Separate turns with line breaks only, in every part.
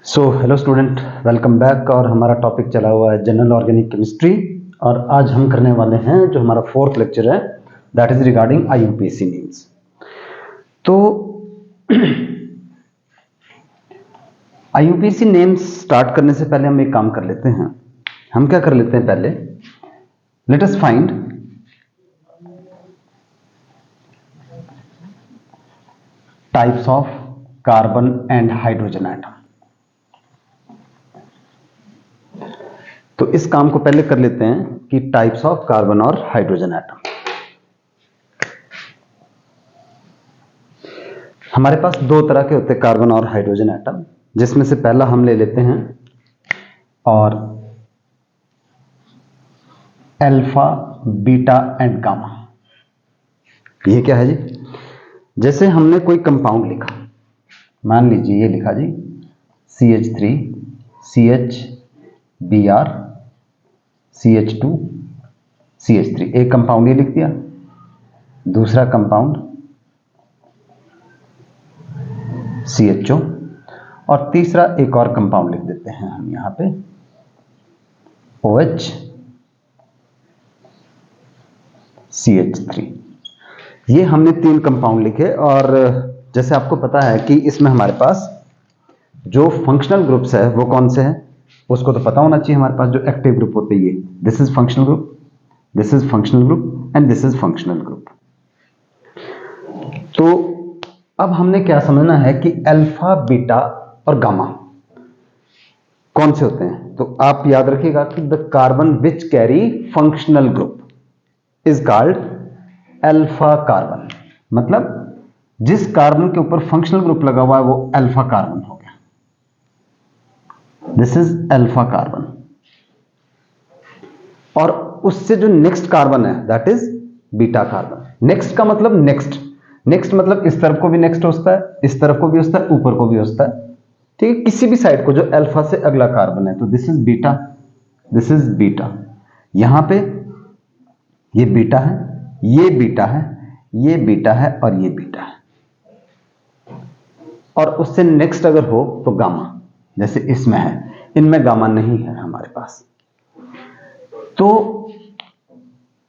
Hello student, welcome back. और हमारा topic चला हुआ है जनरल ऑर्गेनिक केमिस्ट्री, और आज हम करने वाले हैं जो हमारा फोर्थ लेक्चर है, that is regarding IUPAC names. तो आईयूपीएसी नेम्स स्टार्ट करने से पहले हम एक काम कर लेते हैं। हम क्या कर लेते हैं, पहले let us find types of carbon and hydrogen atom. तो इस काम को पहले कर लेते हैं कि टाइप्स ऑफ कार्बन और हाइड्रोजन एटम। हमारे पास दो तरह के होते हैं कार्बन और हाइड्रोजन एटम, जिसमें से पहला हम ले लेते हैं और अल्फा, बीटा एंड गामा। ये क्या है जी? जैसे हमने कोई कंपाउंड लिखा, मान लीजिए ये लिखा जी CH3 CH Br CH2 CH3, एक कंपाउंड ये लिख दिया। दूसरा कंपाउंड CHO, और तीसरा एक और कंपाउंड लिख देते हैं हम यहां पे OH CH3। ये हमने तीन कंपाउंड लिखे, और जैसे आपको पता है कि इसमें हमारे पास जो फंक्शनल ग्रुप्स है वो कौन से हैं, उसको तो पता होना चाहिए। हमारे पास जो एक्टिव ग्रुप होते हैं, ये this is functional group, this is functional group and this is functional group. तो अब हमने क्या समझना है कि अल्फा, बीटा और गामा कौन से होते हैं। तो आप याद रखिएगा कि the carbon which carry functional group is called alpha carbon. मतलब जिस कार्बन के ऊपर फंक्शनल ग्रुप लगा हुआ है वो अल्फा कार्बन हो गया। This is alpha carbon. और उससे जो नेक्स्ट कार्बन है that is beta carbon. Next का मतलब नेक्स्ट, नेक्स्ट मतलब इस तरफ को भी नेक्स्ट होता है, इस तरफ को भी होता है, ऊपर को भी होता है, ठीक है, किसी भी साइड को जो अल्फा से अगला कार्बन है। तो this is beta, this is beta. यहां पे ये बीटा है, ये बीटा है, ये बीटा है और ये बीटा है। और उससे नेक्स्ट अगर हो तो गामा, जैसे इसमें है, इनमें गामा नहीं है हमारे पास। तो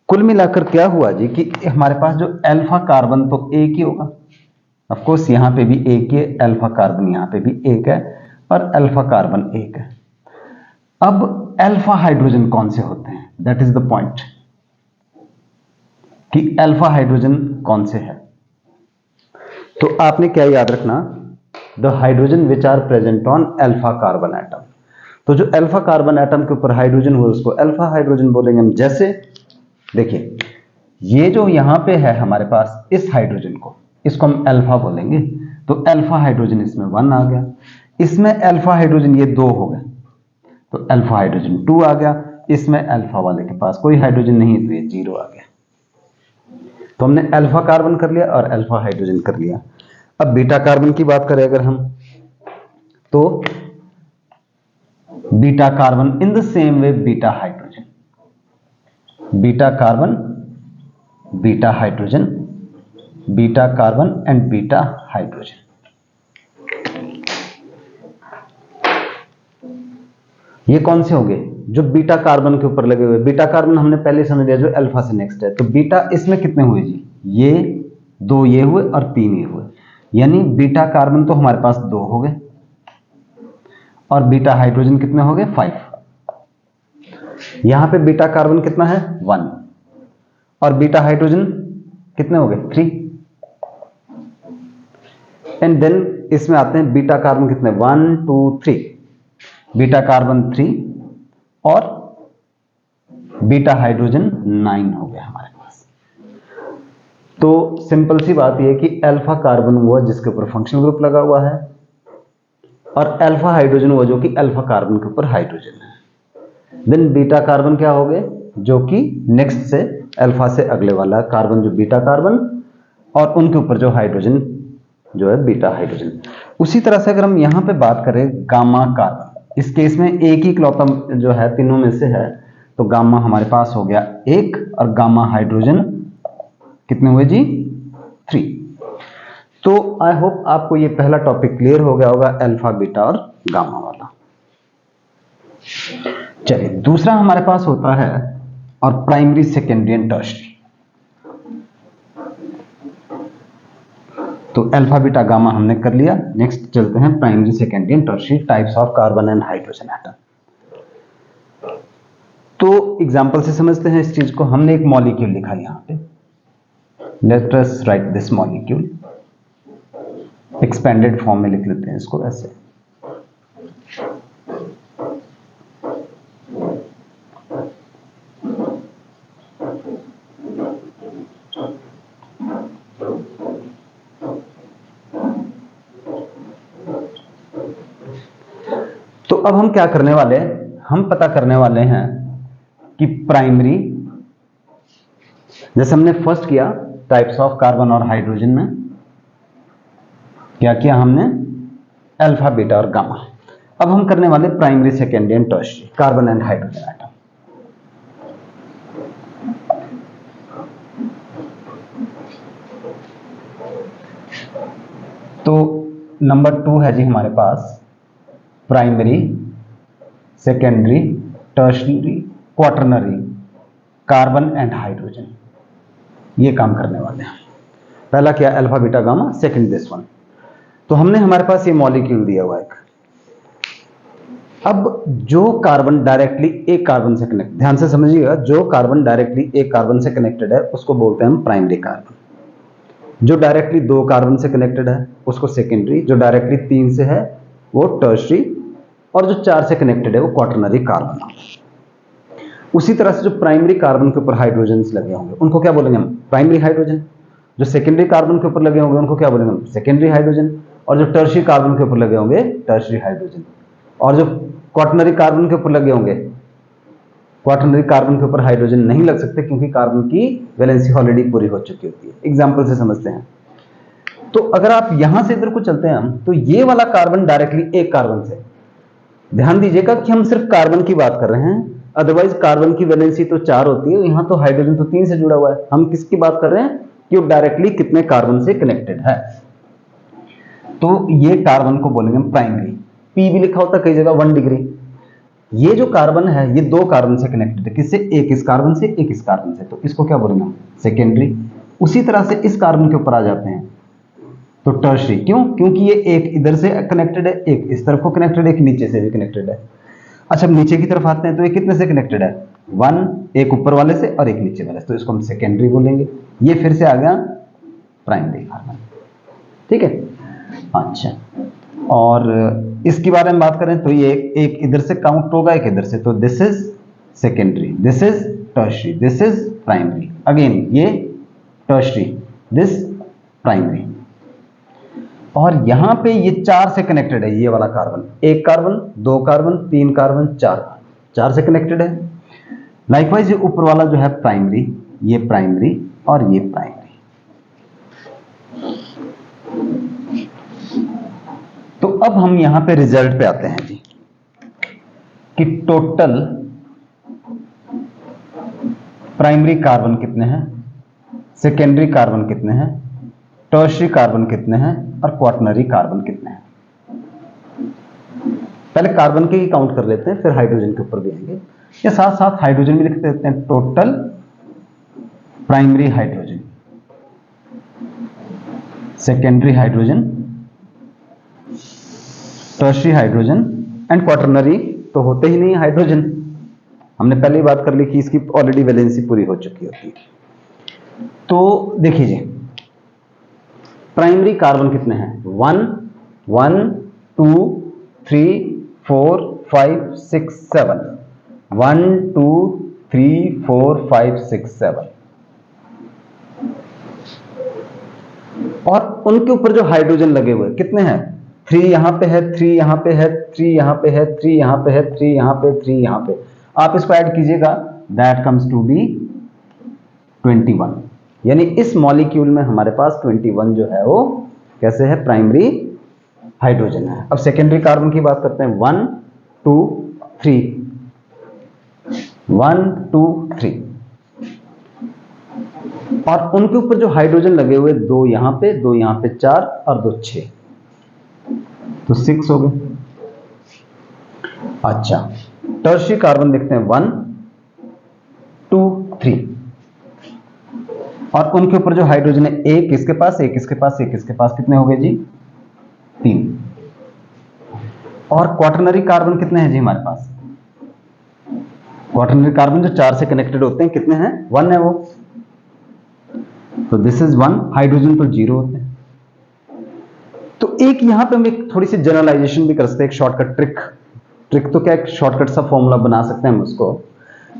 कुल मिलाकर क्या हुआ जी कि हमारे पास जो अल्फा कार्बन तो एक ही होगा, ऑफ कोर्स यहां पे भी एक ही है, अल्फा कार्बन यहां पे भी एक है और अल्फा कार्बन एक है। अब अल्फा हाइड्रोजन कौन से होते हैं, दैट इज द पॉइंट, कि अल्फा हाइड्रोजन कौन से है। तो आपने क्या याद रखना, the hydrogen which are present on alpha carbon atom. तो जो अल्फा कार्बन एटम के ऊपर हाइड्रोजन हुआ उसको अल्फा हाइड्रोजन बोलेंगे हम। जैसे देखिए, ये जो यहां पे है हमारे पास, इस हाइड्रोजन को, इसको हम अल्फा बोलेंगे। तो अल्फा हाइड्रोजन इसमें 1 आ गया, इसमें अल्फा हाइड्रोजन ये 2 हो गए, तो अल्फा हाइड्रोजन 2 आ गया। इसमें अल्फा वाले के पास कोई हाइड्रोजन नहीं है तो ये 0 आ गया। तो हमने अल्फा कार्बन कर लिया और अल्फा हाइड्रोजन कर लिया। अब बीटा कार्बन की बात करें अगर हम, तो beta carbon in the same way beta hydrogen, beta carbon, beta hydrogen, beta carbon and beta hydrogen. ये कौन से होंगे, जो बीटा कार्बन के ऊपर लगे हुए। बीटा कार्बन हमने पहले समझ लिया जो अल्फा से नेक्स्ट है। तो बीटा इसमें कितने हुए जी, ये 2 ये हुए और 3 ये हुए, यानी बीटा कार्बन तो हमारे पास 2 हो गए, और बीटा हाइड्रोजन कितने हो गए, 5। यहां पे बीटा कार्बन कितना है, 1, और बीटा हाइड्रोजन कितने हो गए, 3। एंड देन इसमें आते हैं बीटा कार्बन कितने, 1 2 3, बीटा कार्बन 3 और बीटा हाइड्रोजन 9 हो गया हमारे पास। तो सिंपल सी बात यह कि अल्फा कार्बन वो जिसके ऊपर फंक्शनल ग्रुप लगा हुआ है, और अल्फा हाइड्रोजन वो जो कि अल्फा कार्बन के ऊपर हाइड्रोजन है। देन बीटा कार्बन क्या हो गए, जो कि नेक्स्ट से अल्फा से अगले वाला कार्बन जो बीटा कार्बन, और उनके ऊपर जो हाइड्रोजन जो है बीटा हाइड्रोजन। उसी तरह से अगर हम यहां पे बात करें गामा कार्बन, इस केस में एक ही इकलौता जो है तीनों में से है, तो गामा हमारे पास हो गया 1, और गामा हाइड्रोजन कितने हुए जी, 3। तो आई होप आपको ये पहला टॉपिक क्लियर हो गया होगा, अल्फा, बीटा और गामा वाला। चलिए दूसरा हमारे पास होता है और प्राइमरी, सेकेंडरी एंड टर्शियरी। तो अल्फा, बीटा, गामा हमने कर लिया। नेक्स्ट चलते हैं primary, secondary and tertiary types of carbon and hydrogen atom. तो एग्जांपल से समझते हैं इस चीज को। हमने एक मॉलिक्यूल लिखा यहां पे, let us right this molecule. Expanded form में लिख लेते हैं इसको ऐसे। तो अब हम क्या करने वाले हैं, हम पता करने वाले हैं कि प्राइमरी, जैसे हमने फर्स्ट किया टाइप्स ऑफ कार्बन और हाइड्रोजन में, क्या किया हमने, अल्फा, बीटा और गामा। अब हम करने वाले primary, secondary and tertiary carbon and hydrogen atom. तो नंबर 2 है जी हमारे पास primary, secondary, tertiary, quaternary carbon and hydrogen. ये काम करने वाले हैं। पहला क्या, alpha, beta, gamma, second this one. तो हमने हमारे पास ये मॉलिक्यूल दिया हुआ है। अब जो कार्बन डायरेक्टली एक कार्बन से कनेक्ट, ध्यान से समझिएगा, जो कार्बन डायरेक्टली एक कार्बन से कनेक्टेड है उसको बोलते हैं हम प्राइमरी कार्बन। जो डायरेक्टली 2 कार्बन से कनेक्टेड है उसको सेकेंडरी, जो डायरेक्टली 3 से है वो टर्शियरी, और जो 4 से कनेक्टेड है वो क्वाटरनरी कार्बन। उसी तरह से जो प्राइमरी कार्बन के ऊपर हाइड्रोजन लगे होंगे उनको क्या बोलेंगे हम, प्राइमरी हाइड्रोजन। जो सेकेंडरी कार्बन के ऊपर लगे होंगे उनको क्या बोलेंगे हम, सेकेंडरी हाइड्रोजन। और जो टर्शियरी कार्बन के ऊपर लगे होंगे टर्शियरी हाइड्रोजन। और जो क्वाटरनरी कार्बन के ऊपर लगे होंगे, क्वाटरनरी कार्बन के ऊपर हाइड्रोजन नहीं लग सकते क्योंकि कार्बन की वैलेंसी ऑलरेडी पूरी हो चुकी होती है। एग्जाम्पल से समझते हैं। तो अगर आप यहां से इधर को चलते हैं हम, तो ये वाला कार्बन डायरेक्टली एक कार्बन से, ध्यान दीजिएगा कि हम सिर्फ कार्बन की बात कर रहे हैं, अदरवाइज कार्बन की वैलेंसी तो 4 होती है, यहां तो हाइड्रोजन तो 3 से जुड़ा हुआ है। हम किसकी बात कर रहे हैं कि वो डायरेक्टली कितने कार्बन से कनेक्टेड है। तो ये कार्बन को बोलेंगे हम प्राइमरी। पी भी लिखा होता है कई जगह 1 डिग्री। ये जो कार्बन है ये 2 कार्बन से कनेक्टेड है, किससे, एक इस कार्बन से, एक इस कार्बन से, तो इसको क्या बोलेंगे हम, सेकेंडरी। उसी तरह से इस कार्बन के ऊपर आ जाते हैं तो टर्शियरी। क्यों, क्योंकि ये एक इधर से कनेक्टेड है, एक इस तरफ को कनेक्टेड है, एक नीचे से भी कनेक्टेड है। अच्छा नीचे की तरफ आते हैं तो ये कितने से कनेक्टेड है, 1, एक ऊपर वाले से और एक नीचे वाले से, तो इसको हम सेकेंडरी बोलेंगे। ये फिर से आ गया प्राइमरी कार्बन। ठीक है, अच्छा, और इसके बारे में बात करें तो ये एक इधर से काउंट होगा, एक इधर से, तो this is secondary, this is tertiary, this is primary. Again ये टर्शियरी, दिस प्राइमरी। और यहां पे ये 4 से कनेक्टेड है, ये वाला कार्बन, एक कार्बन, 2 कार्बन, 3 कार्बन, 4 से कनेक्टेड है। लाइकवाइज ये ऊपर वाला जो है प्राइमरी, ये प्राइमरी और ये प्राइमरी। तो अब हम यहां पे रिजल्ट पे आते हैं जी, कि टोटल प्राइमरी कार्बन कितने हैं, सेकेंडरी कार्बन कितने हैं, टर्शियरी कार्बन कितने हैं और क्वाटरनरी कार्बन कितने हैं। पहले कार्बन के ही काउंट कर लेते हैं, फिर हाइड्रोजन के ऊपर भी आएंगे, या साथ साथ हाइड्रोजन भी लिख देते हैं। Total primary hydrogen, secondary hydrogen, tertiary hydrogen and quaternary तो होते ही नहीं हाइड्रोजन। हमने पहले ही बात कर ली कि इसकी ऑलरेडी वैलेंसी पूरी हो चुकी होती है। तो देखिए प्राइमरी कार्बन कितने हैं, 1 1 2 3 4 5 6 7, 1 2 3 4 5 6 7। और उनके ऊपर जो हाइड्रोजन लगे हुए कितने हैं, 3 यहां पे है, 3 यहां पे है, 3 यहां पे है, 3 यहां पे है, 3 यहां पे, 3 यहां पे। आप इसको ऐड कीजिएगा, दैट कम्स टू बी 21। यानी इस मॉलिक्यूल में हमारे पास 21 जो है वो कैसे है, प्राइमरी हाइड्रोजन है। अब सेकेंडरी कार्बन की बात करते हैं, 1 2 3, 1 2 3। और उनके ऊपर जो हाइड्रोजन लगे हुए, 2 यहां पे, 2 यहां पे, 4 और 2 6, तो 6 हो गए। अच्छा, टर्शियरी कार्बन लिखते हैं 1 2 3, और उनके ऊपर जो हाइड्रोजन है एक इसके पास, एक इसके पास, एक इसके पास, कितने हो गए जी 3। और क्वाटरनरी कार्बन कितने हैं जी हमारे पास? क्वाटरनरी कार्बन जो 4 से कनेक्टेड होते हैं कितने हैं? 1 है वो, तो दिस इज 1। हाइड्रोजन तो 0 होते हैं। तो एक यहां पे हम एक थोड़ी सी जनरलाइजेशन भी कर सकते हैं, एक शॉर्टकट ट्रिक तो क्या, एक शॉर्टकट सा फॉर्मूला बना सकते हैं हम उसको,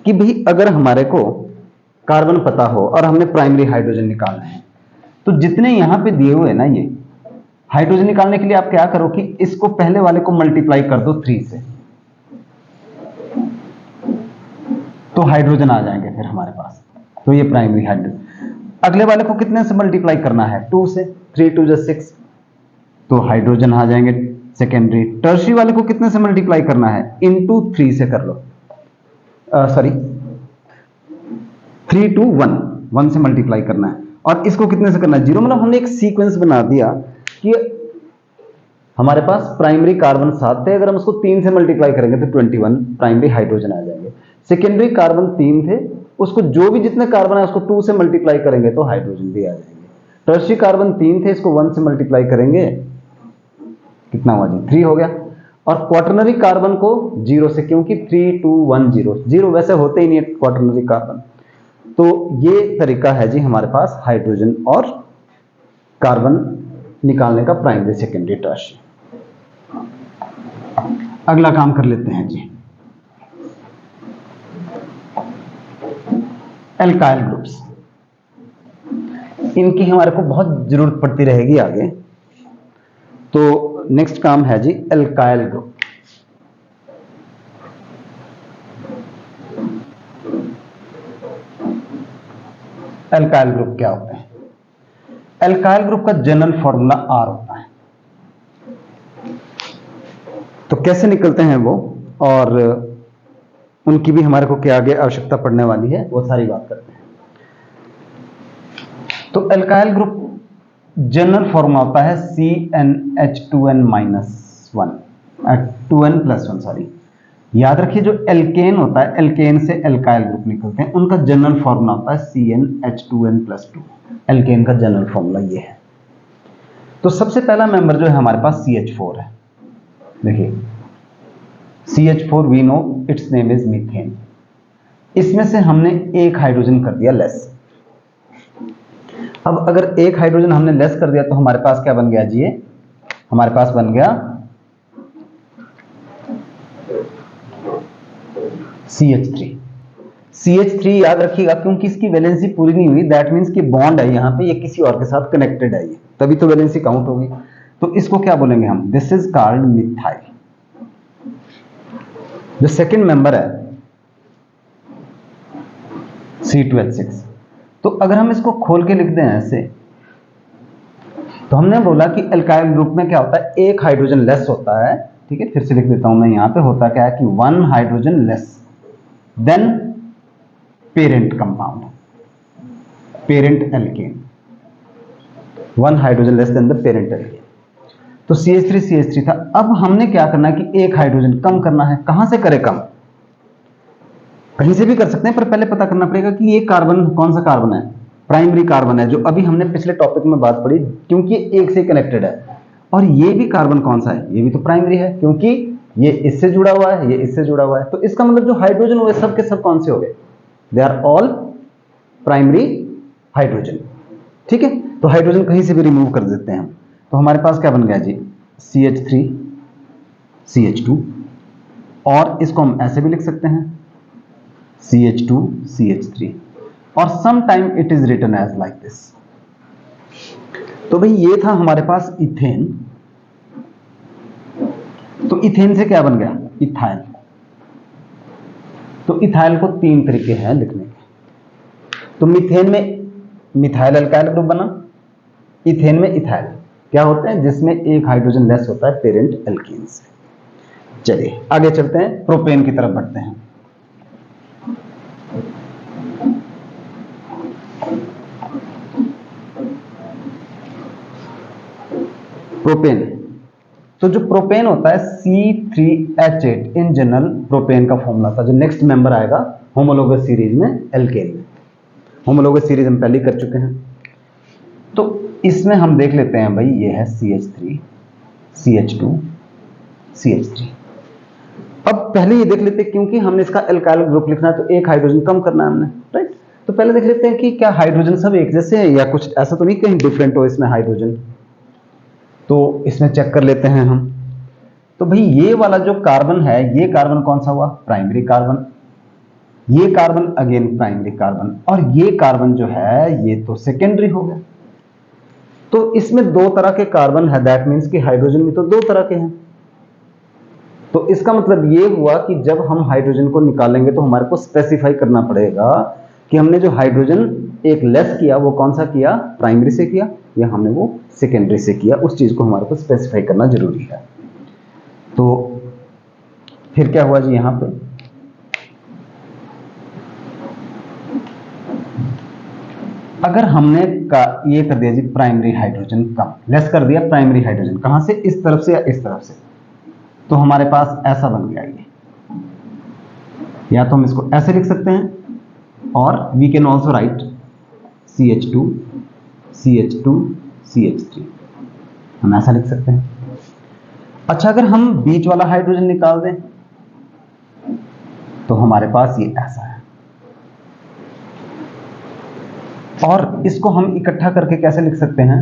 कि भाई अगर हमारे को कार्बन पता हो और हमने प्राइमरी हाइड्रोजन निकालना है, तो जितने यहां पे दिए हुए ना ये हाइड्रोजन निकालने के लिए आप क्या करो कि इसको पहले वाले को मल्टीप्लाई कर दो 3 से, तो हाइड्रोजन आ जाएंगे फिर हमारे पास। तो ये प्राइमरी हाइड्रोजन। अगले वाले को कितने से मल्टीप्लाई करना है? 2 से, 3 2 6, तो हाइड्रोजन आ जाएंगे सेकेंडरी। टर्शियरी वाले को कितने से मल्टीप्लाई करना है? इनटू 3 से कर लो, सॉरी 3 2 1, 1 से मल्टीप्लाई करना है। और इसको कितने से करना है? 0। मतलब हमने एक सीक्वेंस बना दिया कि हमारे पास प्राइमरी कार्बन 7 थे, अगर हम उसको 3 से मल्टीप्लाई करेंगे तो 21 प्राइमरी हाइड्रोजन आ जाएंगे। सेकेंडरी कार्बन 3 थे, उसको जो भी जितने कार्बन है उसको 2 से मल्टीप्लाई करेंगे तो हाइड्रोजन भी आ जाएंगे। टर्शियरी कार्बन 3 थे, इसको 1 से मल्टीप्लाई करेंगे, कितना हुआ जी 3 हो गया। और क्वाटरनरी कार्बन को 0 से, क्योंकि 3 2 1 0 0 वैसे होते ही नहीं है क्वाटरनरी कार्बन। तो ये तरीका है जी हमारे पास हाइड्रोजन और कार्बन निकालने का, प्राइमरी सेकेंडरी टर्शियरी। अगला काम कर लेते हैं जी, एल्काइल ग्रुप्स। इनकी हमारे को बहुत जरूरत पड़ती रहेगी आगे। तो नेक्स्ट काम है जी एल्काइल ग्रुप। एल्काइल ग्रुप क्या होते हैं? एल्काइल ग्रुप का जनरल फॉर्मूला R होता है। तो कैसे निकलते हैं वो, और उनकी भी हमारे को क्या आगे आवश्यकता पड़ने वाली है, वो सारी बात करते हैं। तो एल्काइल ग्रुप जनरल फॉर्मूला होता है CnH2n -1, 2n+1 सॉरी। याद रखिए जो एल्केन होता है, एल्केन से एल्काइल ग्रुप निकलते हैं, उनका जनरल फॉर्मूला होता है CnH2n+2। एल्केन का जनरल फॉर्मूला ये है। तो सबसे पहला मेंबर जो है हमारे पास CH4 है। देखिए CH4 we know its name is methane. इसमें से हमने एक हाइड्रोजन कर दिया लेस। अब अगर एक हाइड्रोजन हमने लेस कर दिया तो हमारे पास क्या बन गया जी? ये हमारे पास बन गया CH3। CH3 याद रखिएगा, क्योंकि इसकी वैलेंसी पूरी नहीं हुई, दैट मींस कि बॉन्ड है यहां पे, ये किसी और के साथ कनेक्टेड है, ये तभी तो वैलेंसी काउंट होगी। तो इसको क्या बोलेंगे हम? This is called methyl. जो सेकंड मेंबर है C2H6, तो अगर हम इसको खोल के लिख दें ऐसे, तो हमने बोला कि एल्काइल ग्रुप में क्या होता है, एक हाइड्रोजन लेस होता है। ठीक है, फिर से लिख देता हूं मैं, यहां पे होता क्या है कि 1 hydrogen less than parent compound, parent alkane, 1 hydrogen less than the parent alkane. तो CH3 था। अब हमने क्या करना है कि एक हाइड्रोजन कम करना है। कहां से करें कम? कहीं से भी कर सकते हैं, पर पहले पता करना पड़ेगा कि ये कार्बन कौन सा कार्बन है, प्राइमरी कार्बन है, जो अभी हमने पिछले टॉपिक में बात पढ़ी, क्योंकि एक से कनेक्टेड है। और ये भी कार्बन कौन सा है? ये भी तो प्राइमरी है, क्योंकि ये इससे जुड़ा हुआ है, ये इससे जुड़ा हुआ है। तो इसका मतलब जो हाइड्रोजन हुए सब के सब कौन से हो गए? They are all primary hydrogen. ठीक है, तो हाइड्रोजन कहीं से भी रिमूव कर देते हैं हम। तो हमारे पास क्या बन गया जी? CH3 CH2, और इसको हम ऐसे भी लिख सकते हैं CH2 CH3, और some time it is written as like this. तो भाई ये था हमारे पास इथेन। तो इथेन से क्या बन गया? इथाइल। तो इथाइल को 3 तरीके हैं लिखने के। तो मीथेन में मिथाइल अल्काइल ग्रुप बना, इथेन में इथाइल क्या होते हैं, जिसमें एक हाइड्रोजन लेस होता है पेरेंट एल्कीन से। चलिए आगे चलते हैं, प्रोपेन की तरफ बढ़ते हैं। प्रोपेन तो जो प्रोपेन होता है C3H8 इन जनरल प्रोपेन का फॉर्मूला था। जो नेक्स्ट मेंबर आएगा होमोलोगस सीरीज में एल्केन में, होमोलोगस सीरीज हम पहले कर चुके हैं। तो इसमें हम देख लेते हैं भाई, ये है CH3 CH2 CH3। अब पहले ये देख लेते हैं, क्योंकि हमने इसका एल्काइल ग्रुप लिखना है तो एक हाइड्रोजन कम करना है हमने, राइट। तो पहले देख लेते हैं कि क्या हाइड्रोजन सब एक जैसे हैं या कुछ ऐसा तो नहीं कहीं डिफरेंट हो इसमें हाइड्रोजन। तो इसमें चेक कर लेते हैं हम। तो भाई ये वाला जो कार्बन है, ये कार्बन कौन सा हुआ? Primary carbon. ये कार्बन अगेन प्राइमरी कार्बन, और ये कार्बन जो है ये तो सेकेंडरी हो गया। तो इसमें दो तरह के कार्बन है, दैट मीन्स कि हाइड्रोजन भी तो दो तरह के हैं। तो इसका मतलब ये हुआ कि जब हम हाइड्रोजन को निकालेंगे तो हमारे को स्पेसिफाई करना पड़ेगा कि हमने जो हाइड्रोजन एक लेस किया वो कौन सा किया? प्राइमरी से किया या हमने वो सेकेंडरी से किया? उस चीज को हमारे को स्पेसिफाई करना जरूरी है। तो फिर क्या हुआ जी, यहां पे अगर हमने ये कर दिया जी प्राइमरी हाइड्रोजन कम, लेस कर दिया प्राइमरी हाइड्रोजन, कहां से? इस तरफ से या इस तरफ से, तो हमारे पास ऐसा बन गया ये। या तो हम इसको ऐसे लिख सकते हैं, और we can also right CH2 CH2 CH3, हम ऐसा लिख सकते हैं। अच्छा, अगर हम बीच वाला हाइड्रोजन निकाल दें तो हमारे पास ये ऐसा है, और इसको हम इकट्ठा करके कैसे लिख सकते हैं?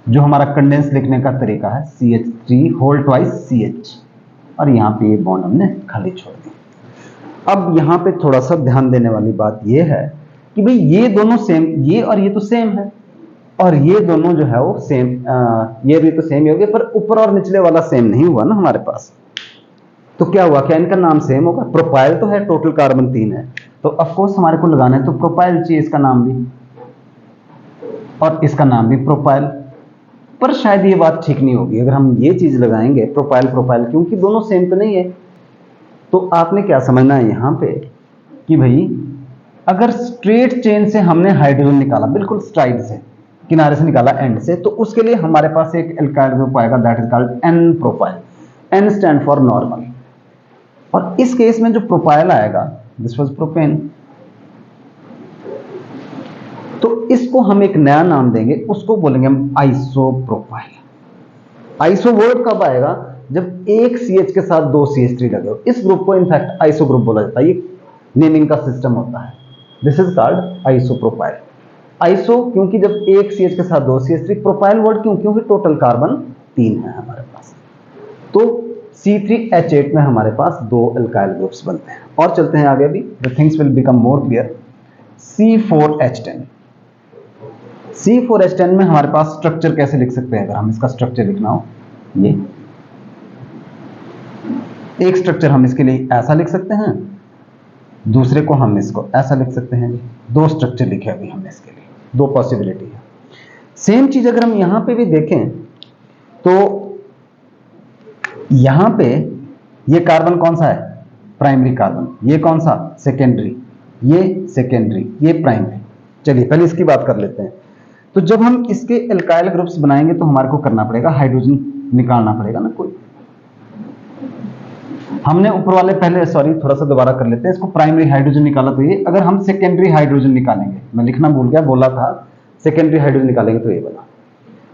जो हमारा कंडेंस लिखने का तरीका है, CH3 होल ट्वाइस CH, और यहां पे ये बॉन्ड हमने खाली छोड़ दी। अब यहां पे थोड़ा सा ध्यान देने वाली बात ये है कि भाई ये दोनों सेम, ये और ये तो सेम है, और ये दोनों जो है वो सेम, ये भी तो सेम ही हो गया, पर ऊपर और निचले वाला सेम नहीं हुआ ना हमारे पास। तो क्या हुआ? क्या इनका नाम सेम होगा? प्रोपाइल तो है, टोटल कार्बन 3 है, तो ऑफकोर्स हमारे को लगाना है तो प्रोपाइल चाहिए, इसका नाम भी, और इसका नाम भी प्रोपाइल। पर शायद ये बात ठीक नहीं होगी अगर हम ये चीज लगाएंगे प्रोपाइल प्रोपाइल, क्योंकि दोनों सेम तो नहीं है। तो आपने क्या समझना है यहां पे कि भाई अगर स्ट्रेट चेन से हमने हाइड्रोजन निकाला, बिल्कुल स्ट्राइट से, किनारे से निकाला एंड से, तो उसके लिए हमारे पास एक एल्काइल ग्रुप आएगा, that is called N propyl. N stand for normal, और इस केस में जो प्रोपाइल आएगा दिस वाज प्रोपेन। तो इसको हम एक नया नाम देंगे, उसको बोलेंगे हम आइसोप्रोपाइल। आइसो वर्ड कब आएगा? जब एक CH के साथ दो CH3 लगे हो। इस ग्रुप को इनफैक्ट आइसो ग्रुप बोला जाता है, ये नेमिंग का सिस्टम होता है। This is called isopropyl. Iso क्योंकि जब एक CH के साथ दो CH3, प्रोपाइल वर्ड क्यों? क्योंकि टोटल कार्बन 3 है हमारे पास। तो C3H8 में हमारे पास दो एल्काइल ग्रुप्स बनते हैं। और चलते हैं आगे, भी the things will become more clear. C4H10, C4H10 में हमारे पास स्ट्रक्चर कैसे लिख सकते हैं? अगर हम इसका स्ट्रक्चर लिखना हो, ये एक स्ट्रक्चर हम इसके लिए ऐसा लिख सकते हैं, दूसरे को हम इसको ऐसा लिख सकते हैं। दो स्ट्रक्चर लिखे अभी हमने इसके लिए, दो पॉसिबिलिटी है। सेम चीज अगर हम यहां पे भी देखें तो यहां पे ये कार्बन कौन सा है? Primary carbon. ये कौन सा? सेकेंडरी। ये सेकेंडरी, ये प्राइमरी। चलिए पहले इसकी बात कर लेते हैं। तो जब हम इसके एल्काइल ग्रुप्स बनाएंगे तो हमारे को करना पड़ेगा, हाइड्रोजन निकालना पड़ेगा ना कोई। हमने ऊपर वाले पहले, सॉरी थोड़ा सा दोबारा कर लेते हैं, इसको प्राइमरी हाइड्रोजन निकाला तो ये, अगर हम सेकेंडरी हाइड्रोजन निकालेंगे, मैं लिखना भूल गया, बोला था सेकेंडरी हाइड्रोजन निकालेंगे तो ये बना।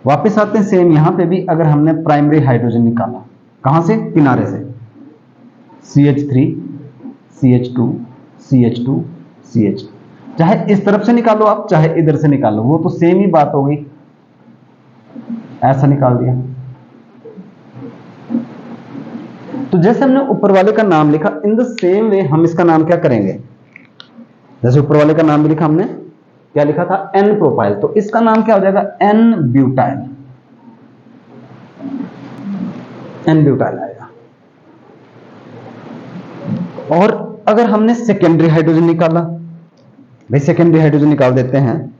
वापस आते हैं, सेम यहां पे भी अगर हमने प्राइमरी हाइड्रोजन निकाला, कहां से? किनारे से, CH3 CH2 CH2 CH2, चाहे इस तरफ से निकालो आप, चाहे इधर से निकालो, वो तो सेम ही बात हो गई। ऐसा निकाल दिया। तो जैसे हमने ऊपर वाले का नाम लिखा, इन द सेम वे हम इसका नाम क्या करेंगे? जैसे ऊपर वाले का नाम भी लिखा हमने, क्या लिखा था? N प्रोपाइल, तो इसका नाम क्या हो जाएगा? N butyl. N ब्यूटाइल आएगा। और अगर हमने सेकेंडरी हाइड्रोजन निकाला, भाई सेकेंडरी हाइड्रोजन निकाल देते हैं,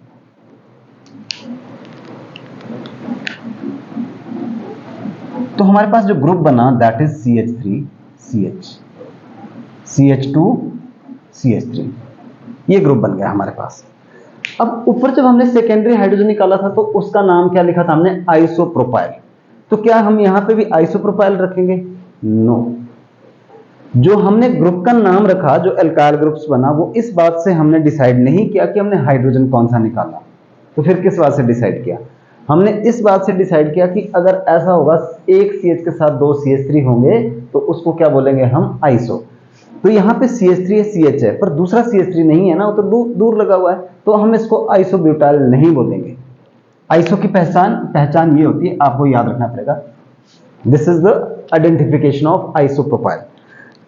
तो हमारे पास जो ग्रुप बना that is CH3 CH, CH2 CH3, ये ग्रुप बन गया हमारे पास। अब ऊपर जब हमने सेकेंडरी हाइड्रोजन निकाला था तो उसका नाम क्या लिखा था हमने? आइसोप्रोपाइल। तो क्या हम यहां पे भी आइसोप्रोपाइल रखेंगे? नो। जो हमने ग्रुप का नाम रखा, जो एल्काइल ग्रुप्स बना, वो इस बात से हमने डिसाइड नहीं किया कि हमने हाइड्रोजन कौन सा निकाला। तो फिर किस बात से डिसाइड किया? हमने इस बात से डिसाइड किया कि अगर ऐसा होगा एक CH के साथ 2 CH3 होंगे तो उसको क्या बोलेंगे हम? आइसो। तो यहाँ पे CH3 है, CH है, पर दूसरा CH3 नहीं है ना, वो तो दूर लगा हुआ है, तो हम इसको आइसोब्यूटाइल नहीं बोलेंगे। आइसो की पहचान ये होती है, आपको याद रखना पड़ेगा। This is the identification of isopropyl.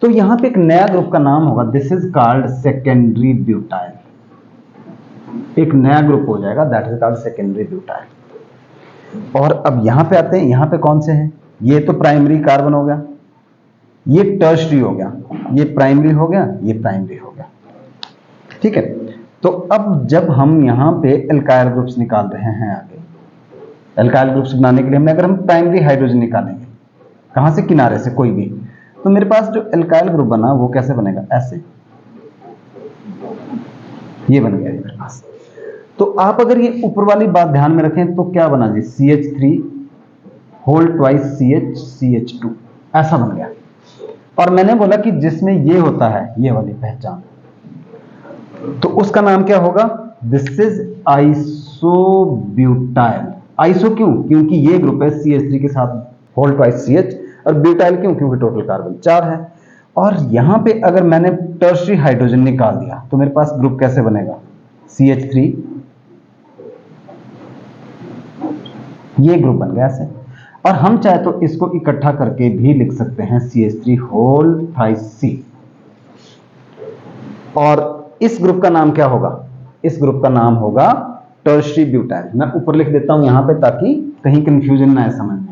तो यहां पे एक नया ग्रुप का नाम होगा, this is called secondary butyl. एक नया ग्रुप हो जाएगा, that is called secondary butyl. और अब यहां पे आते हैं, यहां पे कौन से हैं? ये तो प्राइमरी कार्बन हो गया, ये टर्शरी हो गया, ये प्राइमरी हो गया, ये प्राइमरी हो गया। ठीक है। तो अब जब हम यहां पे एल्काइल ग्रुप्स निकाल रहे हैं, आगे एल्काइल ग्रुप्स बनाने के लिए हमने, अगर हम प्राइमरी हाइड्रोजन निकालेंगे कहां से? किनारे से, कोई भी, तो मेरे पास जो एल्काइल ग्रुप बना वो कैसे बनेगा? ऐसे, ये बन गया मेरे पास। तो आप अगर ये ऊपर वाली बात ध्यान में रखें तो क्या बना जी? CH3 whole twice CH CH2, ऐसा बन गया। और मैंने बोला कि जिसमें ये होता है, ये वाली पहचान, तो उसका नाम क्या होगा? This is isobutyl. आइसो क्यों? क्योंकि ये ग्रुप है CH3 के साथ होल ट्वाइस CH, और ब्यूटाइल क्यों? क्योंकि टोटल कार्बन 4 है। और यहां पे अगर मैंने टर्शरी हाइड्रोजन निकाल दिया तो मेरे पास ग्रुप कैसे बनेगा? CH3, ये ग्रुप बन गया ऐसे। और हम चाहे तो इसको इकट्ठा करके भी लिख सकते हैं, CH3 होल थ्राइस C। और इस ग्रुप का नाम क्या होगा? इस ग्रुप का नाम होगा टर्शरी ब्यूटाइल। मैं ऊपर लिख देता हूं यहां पे, ताकि कहीं कंफ्यूजन ना आए समझने में।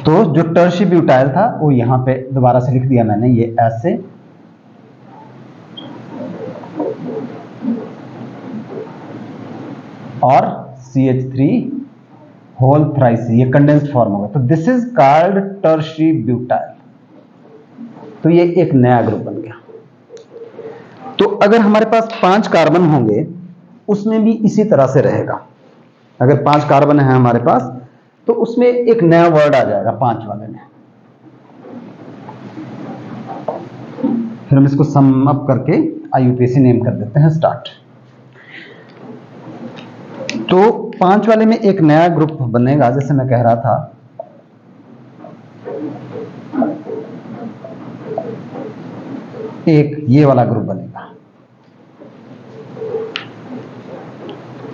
तो जो टर्शरी ब्यूटाइल था वो यहां पे दोबारा से लिख दिया मैंने, ये ऐसे, और CH3 होल थ्राइस, ये कंडेंस्ड फॉर्म होगा। तो this is called tertiary butyl. तो ये एक नया ग्रुप बन गया। तो अगर हमारे पास 5 कार्बन होंगे उसमें भी इसी तरह से रहेगा। अगर 5 कार्बन है हमारे पास तो उसमें एक नया वर्ड आ जाएगा 5 वाले में। फिर हम इसको सम अप करके IUPAC नेम कर देते हैं, स्टार्ट। तो 5 वाले में एक नया ग्रुप बनेगा, जैसे मैं कह रहा था, एक ये वाला ग्रुप बनेगा,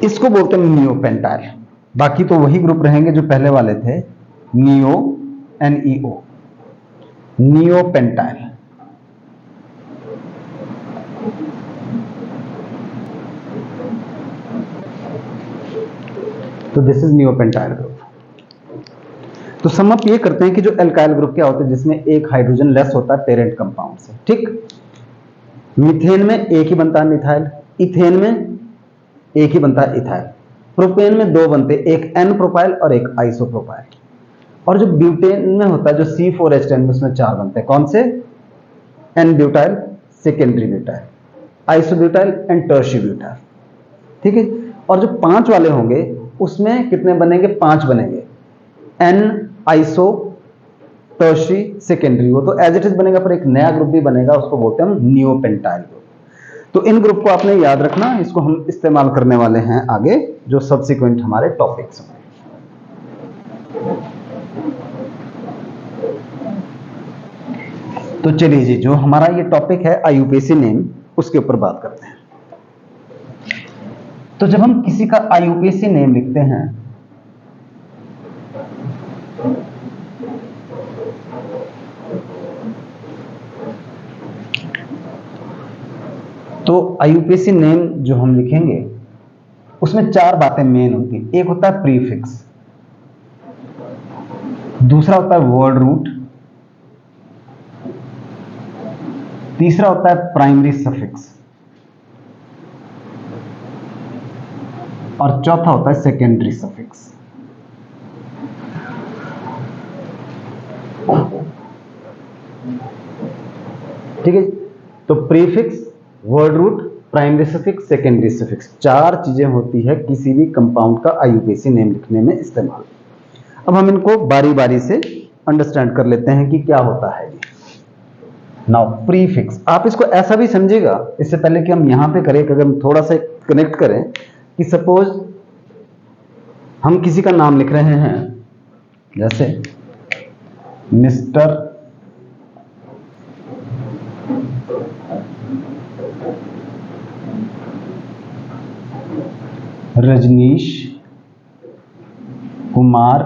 इसको बोलते हैं नियोपेंटाइल। बाकी तो वही ग्रुप रहेंगे जो पहले वाले थे, नियो, NEO, नियोपेंटाइल। तो दिस इज नियोपेंटाइल ग्रुप। तो सम अप ये करते हैं कि जो एल्काइल ग्रुप क्या होता है, जिसमें एक हाइड्रोजन लेस होता है पेरेंट कंपाउंड से। ठीक, मीथेन में एक ही बनता है मिथाइल, इथेन में एक ही बनता है इथाइल, प्रोपेन में 2 बनते, एक N प्रोपाइल और एक आइसोप्रोपाइल। और जो ब्यूटेन में होता है, जो C4H10 में, उसमें 4 बनते हैं। कौन से? N butyl, secondary butyl, isobutyl and tertiary butyl. ठीक है। और जो 5 वाले होंगे उसमें कितने बनेंगे? 5 बनेंगे, N आइसो, टर्शरी, सेकेंडरी। वो तो एज इट इज बनेगा, पर एक नया ग्रुप भी बनेगा, उसको बोलते हैं हम नियोपेंटाइल ग्रुप। तो इन ग्रुप को आपने याद रखना, इसको हम इस्तेमाल करने वाले हैं आगे जो सब्सिक्वेंट हमारे टॉपिक्स में। तो चलिए जी, जो हमारा ये टॉपिक है IUPAC नेम, उसके ऊपर बात करते हैं। तो जब हम किसी का IUPAC नेम लिखते हैं तो IUPAC नेम जो हम लिखेंगे उसमें 4 बातें मेन होती हैं। एक होता है प्रीफिक्स, दूसरा होता है वर्ड रूट, तीसरा होता है प्राइमरी सफिक्स, और चौथा होता है सेकेंडरी सफिक्स। ठीक है। तो prefix, word root, primary suffix, secondary suffix, 4 चीजें होती है किसी भी कंपाउंड का आईयूपीएसी नेम लिखने में इस्तेमाल। अब हम इनको बारी बारी से अंडरस्टैंड कर लेते हैं कि क्या होता है ये। नाउ प्रीफिक्स, आप इसको ऐसा भी समझिएगा, इससे पहले कि हम यहां पे करें, अगर हम थोड़ा सा कनेक्ट करें कि सपोज हम किसी का नाम लिख रहे हैं, जैसे मिस्टर रजनीश कुमार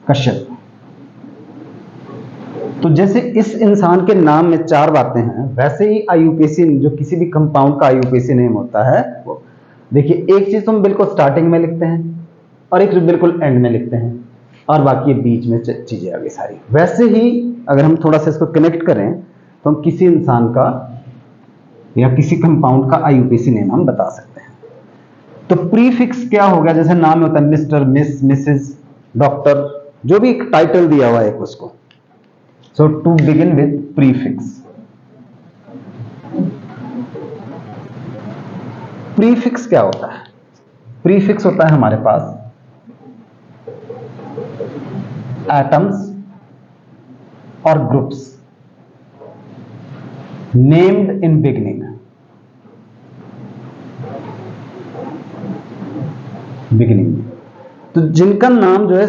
कश्यप। तो जैसे इस इंसान के नाम में 4 बातें हैं, वैसे ही आईयूपीएसी जो किसी भी कंपाउंड का आईयूपीएसी नेम होता है वो देखिए, एक चीज तो हम बिल्कुल स्टार्टिंग में लिखते हैं और एक बिल्कुल एंड में लिखते हैं और बाकी बीच में चीजें आ गई सारी। वैसे ही अगर हम थोड़ा सा इसको कनेक्ट करें तो हम किसी इंसान का या किसी कंपाउंड का आईयूपीएसी नेम हम बता सकते हैं। तो प्रीफिक्स क्या हो गया, जैसे नाम में होता है मिस्टर, मिस, मिसेस, डॉक्टर, जो भी एक टाइटल दिया हुआ है उसको। So to begin with prefix. Prefix क्या होता है? प्रीफिक्स होता है हमारे पास एटम्स और groups named in beginning. Beginning तो जिनका नाम जो है,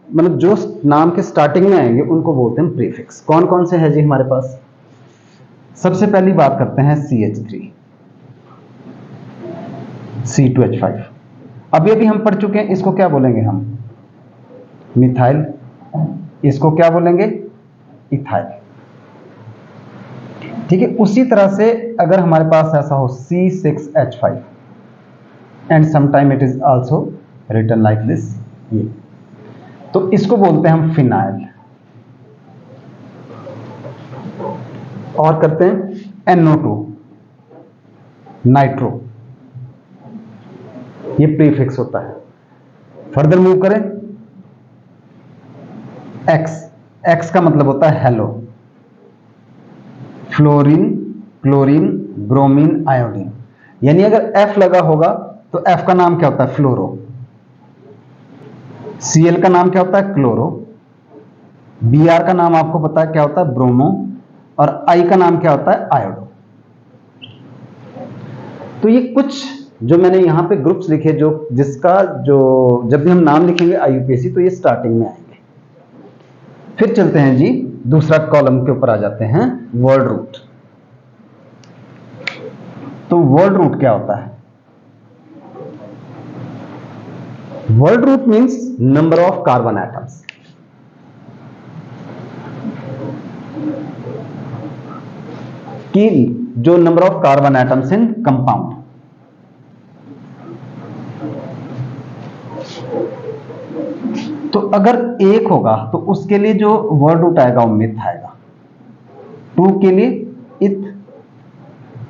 मतलब जो नाम के स्टार्टिंग में आएंगे उनको बोलते हैं प्रीफिक्स। कौन कौन से है जी हमारे पास? सबसे पहली बात करते हैं CH3, C2H5। अभी अभी हम पढ़ चुके हैं, इसको क्या बोलेंगे हम? मिथाइल। इसको क्या बोलेंगे? इथाइल। ठीक है। उसी तरह से अगर हमारे पास ऐसा हो C6H5 and sometime it is also written like this, ये, तो इसको बोलते हैं हम फिनाइल। और करते हैं NO2, नाइट्रो। ये प्रीफिक्स होता है। फर्दर मूव करें, X, X का मतलब होता है hello. Fluorine, chlorine, bromine, iodine. यानी अगर F लगा होगा तो F का नाम क्या होता है? फ्लोरो। Cl का नाम क्या होता है? क्लोरो। Br का नाम आपको पता है क्या होता है? ब्रोमो। और I का नाम क्या होता है? आयोडो। तो ये कुछ जो मैंने यहां पे ग्रुप्स लिखे, जो जिसका जो जब भी हम नाम लिखेंगे आईयूपीएसी तो ये स्टार्टिंग में आएंगे। फिर चलते हैं जी दूसरा कॉलम के ऊपर आ जाते हैं, वर्ड रूट। तो वर्ड रूट क्या होता है? Word root means number of carbon atoms. कि जो number of carbon atoms in compound. तो अगर 1 होगा तो उसके लिए जो वर्ड रूट आएगा वो मिथ आएगा, 2 के लिए इथ,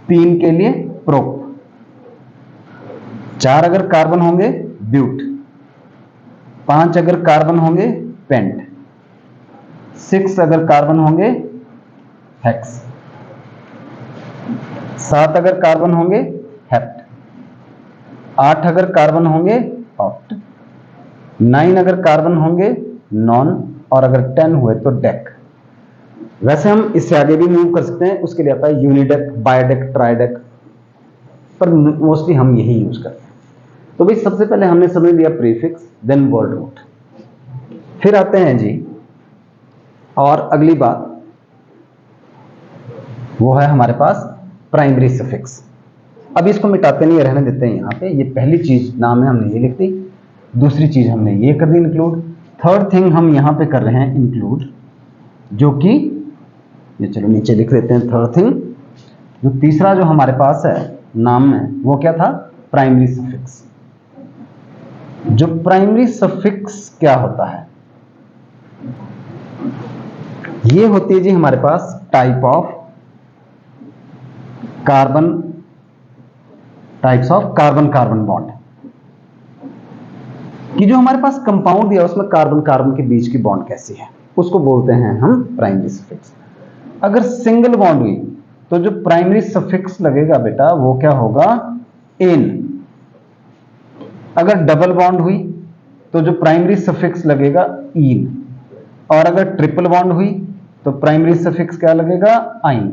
3 के लिए प्रोप, 4 अगर कार्बन होंगे ब्यूट, 5 अगर कार्बन होंगे पेंट, 6 अगर कार्बन होंगे हेक्स, 7 अगर कार्बन होंगे हेप्ट, 8 अगर कार्बन होंगे ऑक्ट, 9 अगर कार्बन होंगे नॉन, और अगर 10 हुए तो डेक। वैसे हम इससे आगे भी मूव कर सकते हैं, उसके लिए आता है यूनिडेक, बायोडेक, ट्राइडेक, पर मोस्टली हम यही यूज करते हैं। तो भाई सबसे पहले हमने समझ लिया प्रीफिक्स, देन वर्ड रूट। फिर आते हैं जी, और अगली बात वो है हमारे पास प्राइमरी सफिक्स। अब इसको मिटाते नहीं, रहने देते हैं यहां पे। ये पहली चीज नाम है, हमने ये लिख दी। दूसरी चीज हमने ये कर दी इंक्लूड। थर्ड थिंग हम यहां पे कर रहे हैं इंक्लूड, जो कि ये चलो नीचे लिख देते हैं। थर्ड थिंग, जो तीसरा जो हमारे पास है नाम में, वो क्या था? Primary suffix. जो प्राइमरी सफिक्स क्या होता है? ये होती है जी हमारे पास type of carbon, types of carbon carbon bond, कि जो हमारे पास कंपाउंड दिया उसमें कार्बन कार्बन के बीच की बॉन्ड कैसी है, उसको बोलते हैं हम प्राइमरी सफिक्स। अगर सिंगल बॉन्ड हुई तो जो प्राइमरी सफिक्स लगेगा बेटा वो क्या होगा, एन। अगर डबल बॉन्ड हुई तो जो प्राइमरी सफिक्स लगेगा इन, और अगर ट्रिपल बॉन्ड हुई तो प्राइमरी सफिक्स क्या लगेगा, ine,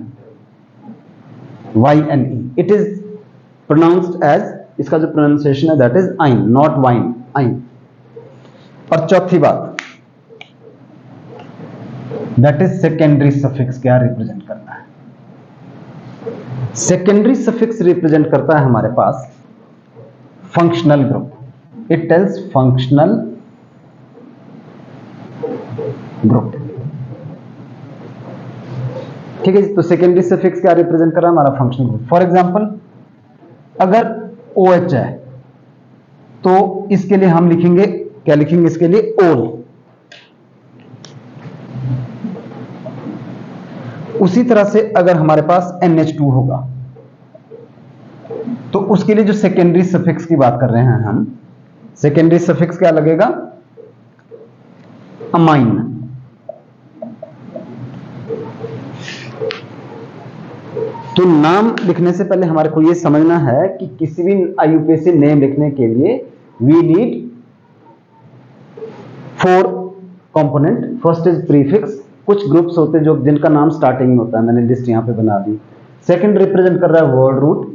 Y N E. It is pronounced as, इसका जो प्रोनाउंसिएशन है that is ine, not vine, ine. और चौथी बात, दैट इज सेकेंडरी सफिक्स क्या रिप्रेजेंट करता है। सेकेंडरी सफिक्स रिप्रेजेंट करता है हमारे पास functional group. It tells functional group. ठीक है, तो सेकेंडरी सफिक्स क्या रिप्रेजेंट कर रहा है, हमारा फंक्शनल ग्रुप। फॉर एग्जांपल अगर OH है तो इसके लिए हम लिखेंगे, क्या लिखेंगे इसके लिए, ओल। उसी तरह से अगर हमारे पास NH2 होगा तो उसके लिए जो सेकेंडरी सफिक्स की बात कर रहे हैं हम, सेकेंडरी सफिक्स क्या लगेगा, अमाइन। तो नाम लिखने से पहले हमारे को यह समझना है कि किसी भी IUPAC नेम लिखने के लिए we need 4 component. First is prefix, कुछ ग्रुप्स होते हैं जो जिनका नाम स्टार्टिंग में होता है, मैंने लिस्ट यहां पे बना दी। सेकंड रिप्रेजेंट कर रहा है वर्ड रूट।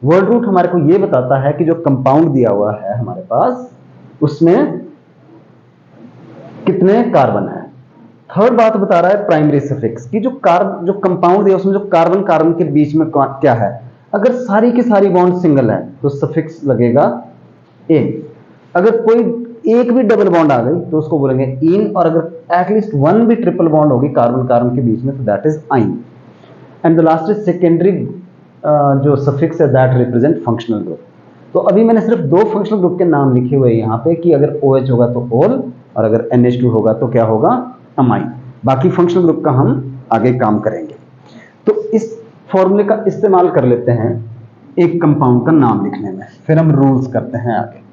वर्ड रूट हमारे को यह बताता है कि जो कंपाउंड दिया हुआ है हमारे पास उसमें कितने कार्बन है। थर्ड बात बता रहा है प्राइमरी सफिक्स की, जो कंपाउंड दिया उसमें जो कार्बन कार्बन के बीच में क्या है। अगर सारी की सारी बॉन्ड सिंगल है तो सफिक्स लगेगा ए। अगर कोई एक भी डबल बॉन्ड आ गई तो उसको बोलेंगे इन, और अगर एटलीस्ट वन भी ट्रिपल बॉन्ड होगी कार्बन कार्बन के बीच में तो दैट इज आइन। And the last is secondary, जो सफिक्स है दैट रिप्रेजेंट फंक्शनल ग्रुप। तो अभी मैंने सिर्फ 2 फंक्शनल ग्रुप के नाम लिखे हुए यहाँ पे कि अगर OH होगा तो ओल, और अगर NH2 होगा तो क्या होगा, अमाइन। बाकी फंक्शनल ग्रुप का हम आगे काम करेंगे। तो इस फॉर्मूले का इस्तेमाल कर लेते हैं एक कंपाउंड का नाम लिखने में, फिर हम रूल्स करते हैं आगे।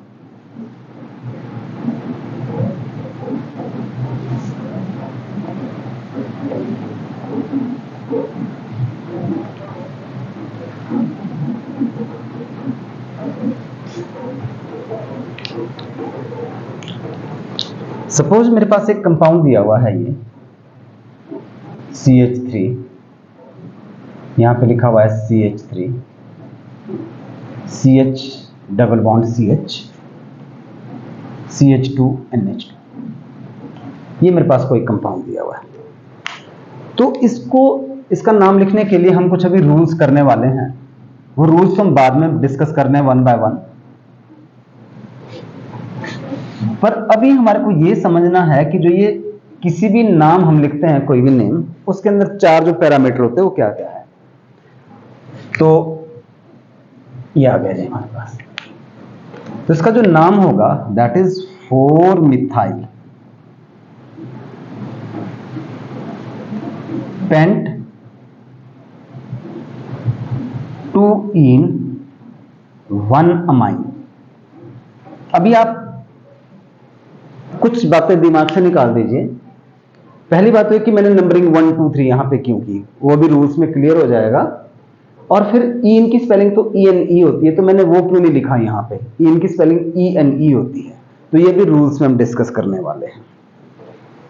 सपोज मेरे पास एक कंपाउंड दिया हुआ है, ये CH3, यहां पे लिखा हुआ है CH3, CH double bond CH, CH2 NH2। ये मेरे पास कोई कंपाउंड दिया हुआ है। तो इसका नाम लिखने के लिए हम कुछ अभी रूल्स करने वाले हैं। वो रूल्स हम बाद में डिस्कस करने हैं 1 बाय 1। पर अभी हमारे को ये समझना है कि जो ये किसी भी नाम हम लिखते हैं, कोई भी नेम, उसके अंदर 4 जो पैरामीटर होते हैं वो क्या क्या है। तो ये आ गया जी हमारे पास। तो इसका जो नाम होगा that is 4 methyl paint 2 in 1 amine. अभी आप कुछ बातें दिमाग से निकाल दीजिए। पहली बात तो है कि मैंने नंबरिंग 1 2 3 यहां पे क्यों की, वो भी रूल्स में क्लियर हो जाएगा। और फिर इन की स्पेलिंग तो ENE होती है, तो मैंने वो क्यों नहीं लिखा यहां पे, इन की स्पेलिंग ENE होती है। तो ये भी रूल्स में हम डिस्कस करने वाले हैं।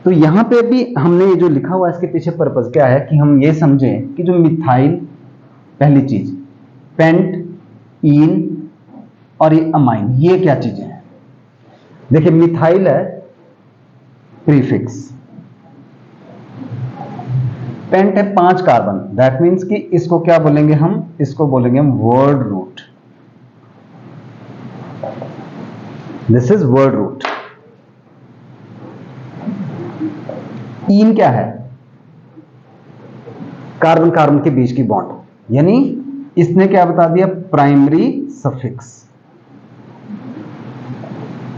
तो यहां पे भी हमने ये जो लिखा हुआ है इसके पीछे पर्पस क्या है कि हम ये समझें कि जो मिथाइल, पहली चीज पेंट, इन और ये अमाइन, ये क्या चीजें हैं। देखिए मिथाइल है प्रीफिक्स, पेंट है 5 कार्बन, दैट मीन्स कि इसको क्या बोलेंगे हम, इसको बोलेंगे हम word root. This is word root. इन क्या है, कार्बन कार्बन के बीच की बॉन्ड, यानी इसने क्या बता दिया, प्राइमरी सफिक्स।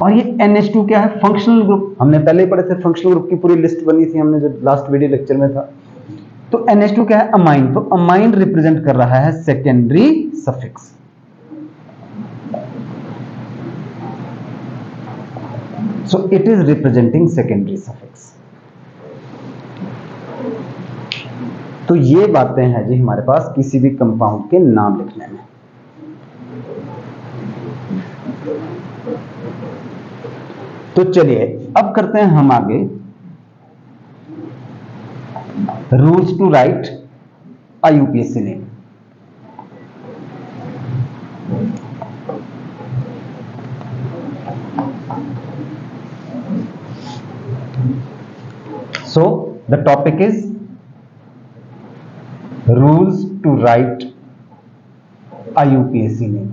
और ये NH2 क्या है, फंक्शनल ग्रुप। हमने पहले ही पढ़े थे, फंक्शनल ग्रुप की पूरी लिस्ट बनी थी हमने जो लास्ट वीडियो लेक्चर में था। तो NH2 क्या है, अमाइन। तो अमाइन रिप्रेजेंट कर रहा है secondary suffix. So it is representing secondary suffix. तो ये बातें हैं जी हमारे पास किसी भी कंपाउंड के नाम लिखने में। तो चलिए अब करते हैं हम आगे rules to write a UPSC name. So the topic is rules to write a UPSC name.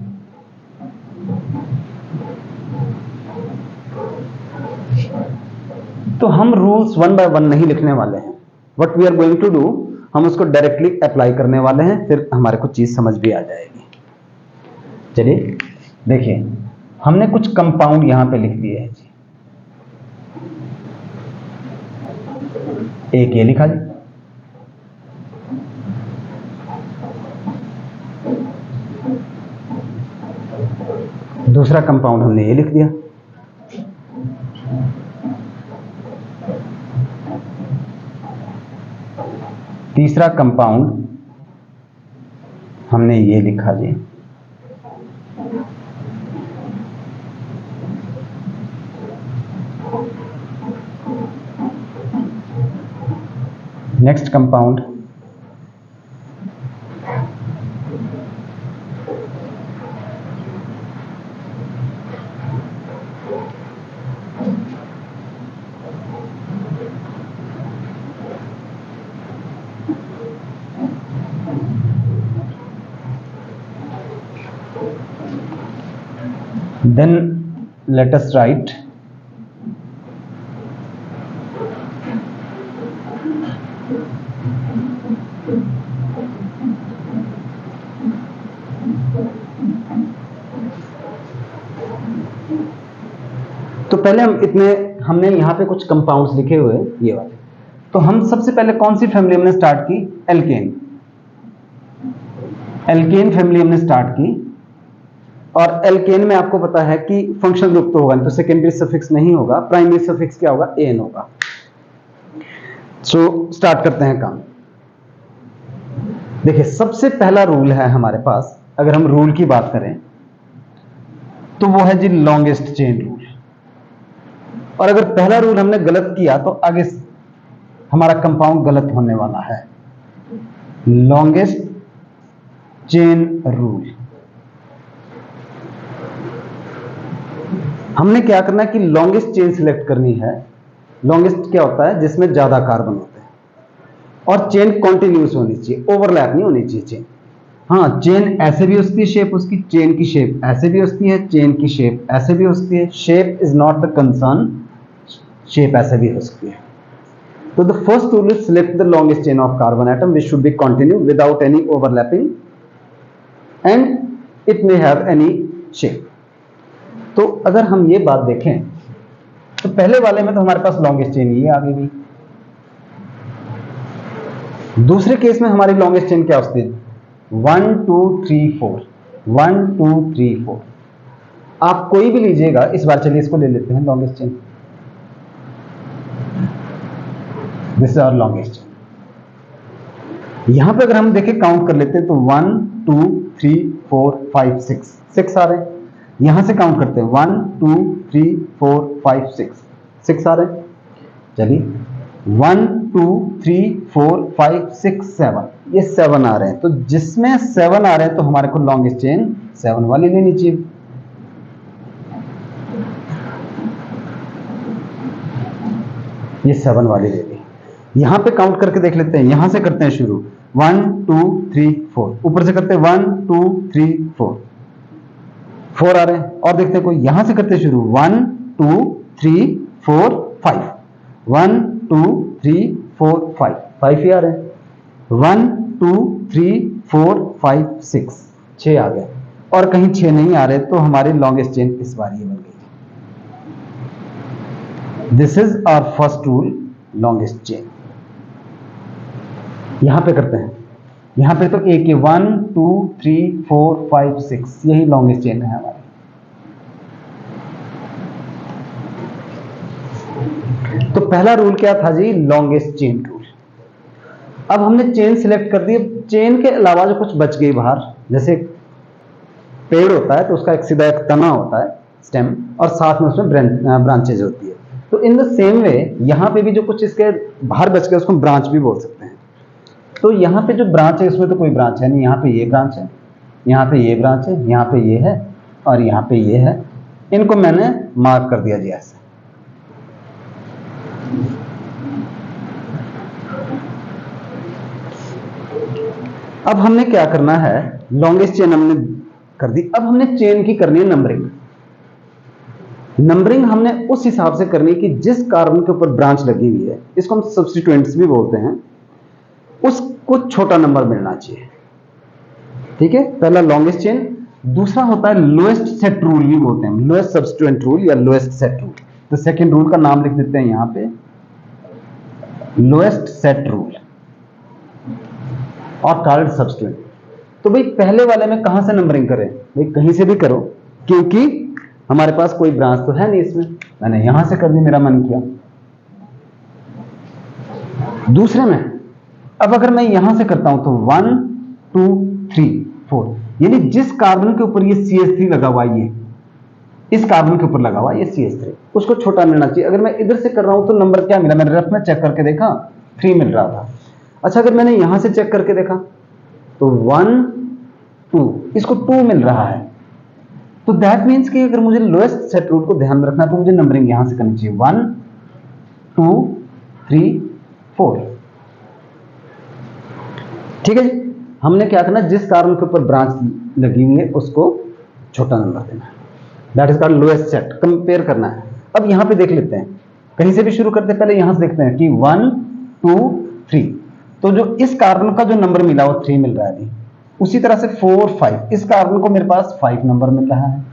तो हम रूल्स वन बाय वन नहीं लिखने वाले हैं। What we are going to do, हम उसको डायरेक्टली अप्लाई करने वाले हैं, फिर हमारे को चीज समझ भी आ जाएगी। चलिए देखिए, हमने कुछ कंपाउंड यहां पे लिख दिए हैं जी। एक ये लिखा जी, दूसरा कंपाउंड हमने ये लिख दिया, तीसरा कंपाउंड हमने ये लिखा जी, next compound then let us write तो पहले हमने यहां पे कुछ कंपाउंड्स लिखे हुए ये वाले। तो हम सबसे पहले कौन सी फैमिली हमने स्टार्ट की, एल्केन। एल्केन फैमिली हमने स्टार्ट की, और एल्केन में आपको पता है कि फंक्शनल ग्रुप तो होगा, तो सेकेंडरी सफिक्स नहीं होगा, प्राइमरी सफिक्स क्या होगा, एन होगा। सो स्टार्ट करते हैं काम। देखिए सबसे पहला रूल है हमारे पास, अगर हम रूल की बात करें तो वो है जी लॉन्गेस्ट चेन रूल। और अगर पहला रूल हमने गलत किया तो आगे हमारा कंपाउंड गलत होने वाला है। लॉन्गेस्ट चेन रूल, हमने क्या करना है कि लॉन्गेस्ट चेन सिलेक्ट करनी है। लॉन्गेस्ट क्या होता है, जिसमें ज्यादा कार्बन होते हैं, और चेन कॉन्टिन्यूस होनी चाहिए, ओवरलैप नहीं होनी चाहिए चेन। हाँ, चेन ऐसे भी होती है शेप उसकी, चेन की शेप ऐसे भी होती है, चेन की शेप ऐसे भी होती है। Shape is not the concern, shape ऐसे भी हो सकती है। तो the first rule is select the longest chain of carbon atom which should be continue without any overlapping and it may have any shape. तो अगर हम ये बात देखें तो पहले वाले में तो हमारे पास लॉन्गेस्ट चेन ये आ गई। दूसरे केस में हमारी लॉन्गेस्ट चेन क्या होती है, 1 2 3 4, 1 2 3 4। आप कोई भी लीजिएगा, इस बार चलिए इसको ले लेते हैं longest chain. This is our longest chain. यहां पे अगर हम देखें काउंट कर लेते हैं तो 1 2 3 4 5 6 आ रहे हैं। यहां से काउंट करते हैं 1 2 3 4 5 6 आ रहे हैं। चलिए 1 2 3 4 5 6 7, ये 7 आ रहे हैं। तो जिसमें 7 आ रहे हैं तो हमारे को लॉन्गेस्ट चेन 7 वाली लेनी चाहिए। ये 7 वाली ले ली। यहां पे काउंट करके देख लेते हैं, यहां से करते हैं शुरू, 1 2 3 4, ऊपर से करते हैं 1 2 3 4 आ रहे हैं। और देखते हैं कोई, यहां से करते शुरू 1 2 3 4 5, 1 2 3 4 5 ही आ रहे हैं। 1 2 3 4 5 6 आ गए, और कहीं 6 नहीं आ रहे तो हमारी लॉन्गेस्ट चेन इस बार ये बन गई। This is our first rule, longest chain. यहां पे करते हैं, यहां पे तो एक 1 2 3 4 5 6, यही लॉन्गेस्ट चेन है हमारी। तो पहला रूल क्या था जी, लॉन्गेस्ट चेन रूल। अब हमने चेन सिलेक्ट कर दी। चेन के अलावा जो कुछ बच गई बाहर, जैसे पेड़ होता है तो उसका एक सीधा एक तना होता है स्टेम, और साथ में उसमें ब्रांचेज होती है। तो इन द सेम वे यहाँ पे भी जो कुछ इसके बाहर बच गए उसको ब्रांच भी बोल सकते हैं। तो यहाँ पे जो ब्रांच है इसमें तो कोई ब्रांच है नहीं, यहाँ पे ये ब्रांच है, यहाँ पे ये ब्रांच है, यहाँ पे ये है और यहाँ पे ये है। इनको मैंने मार्क कर दिया जी ऐसे। अब हमने क्या करना है, लॉन्गेस्ट चेन हमने कर दी। अब हमने चेन की करनी है नंबरिंग। नंबरिंग हमने उस हिसाब से करनी है कि जिस कार्बन के ऊपर ब्रांच लगी हुई है, इसको हम सब्स्टिट्यूएंट्स भी बोलते हैं, उसको छोटा नंबर मिलना चाहिए। ठीक है, पहला लॉन्गेस्ट चेन, दूसरा होता है लोएस्ट सेट रूल भी बोलते हैं, लोएस्ट सब्स्टिट्यूएंट रूल या लोएस्ट सेट रूल। तो सेकंड रूल का नाम लिख देते हैं यहां पे, लोएस्ट सेट रूल और थर्ड सब्स्टिट्यूएंट। तो भाई पहले वाले में कहां से नंबरिंग करें? भाई कहीं से भी करो, क्योंकि हमारे पास कोई ब्रांच तो है नहीं इसमें। मैंने यहां से कर दी, मेरा मन किया। दूसरे में अब अगर मैं यहां से करता हूं तो 1 2 3 4, यानी जिस कार्बन के ऊपर ये CH3 लगा हुआ है, ये इस कार्बन के ऊपर लगा हुआ ये CH3, उसको छोटा मिलना चाहिए। अगर मैं इधर से कर रहा हूं तो नंबर क्या मिला? मैंने रफ में चेक करके देखा 3 मिल रहा था। अच्छा, अगर मैंने यहां से चेक करके देखा तो 1 2, इसको 2 मिल रहा है। तो दैट मीन्स कि अगर मुझे लोएस्ट सेट रूल को ध्यान में रखना है तो मुझे नंबरिंग यहां से करनी चाहिए 1 2 3 4। ठीक है जी, हमने क्या करना, जिस कार्बन के ऊपर ब्रांच लगी हुई है उसको छोटा नंबर देना है, that is called lowest set. Compare करना है। अब यहां पे देख लेते हैं, कहीं से भी शुरू करते हैं, पहले यहां से देखते हैं कि 1 2 3, तो जो इस कार्बन का जो नंबर मिला वो 3 मिल रहा है अभी। उसी तरह से 4 5, इस कार्बन को मेरे पास 5 नंबर मिल रहा है,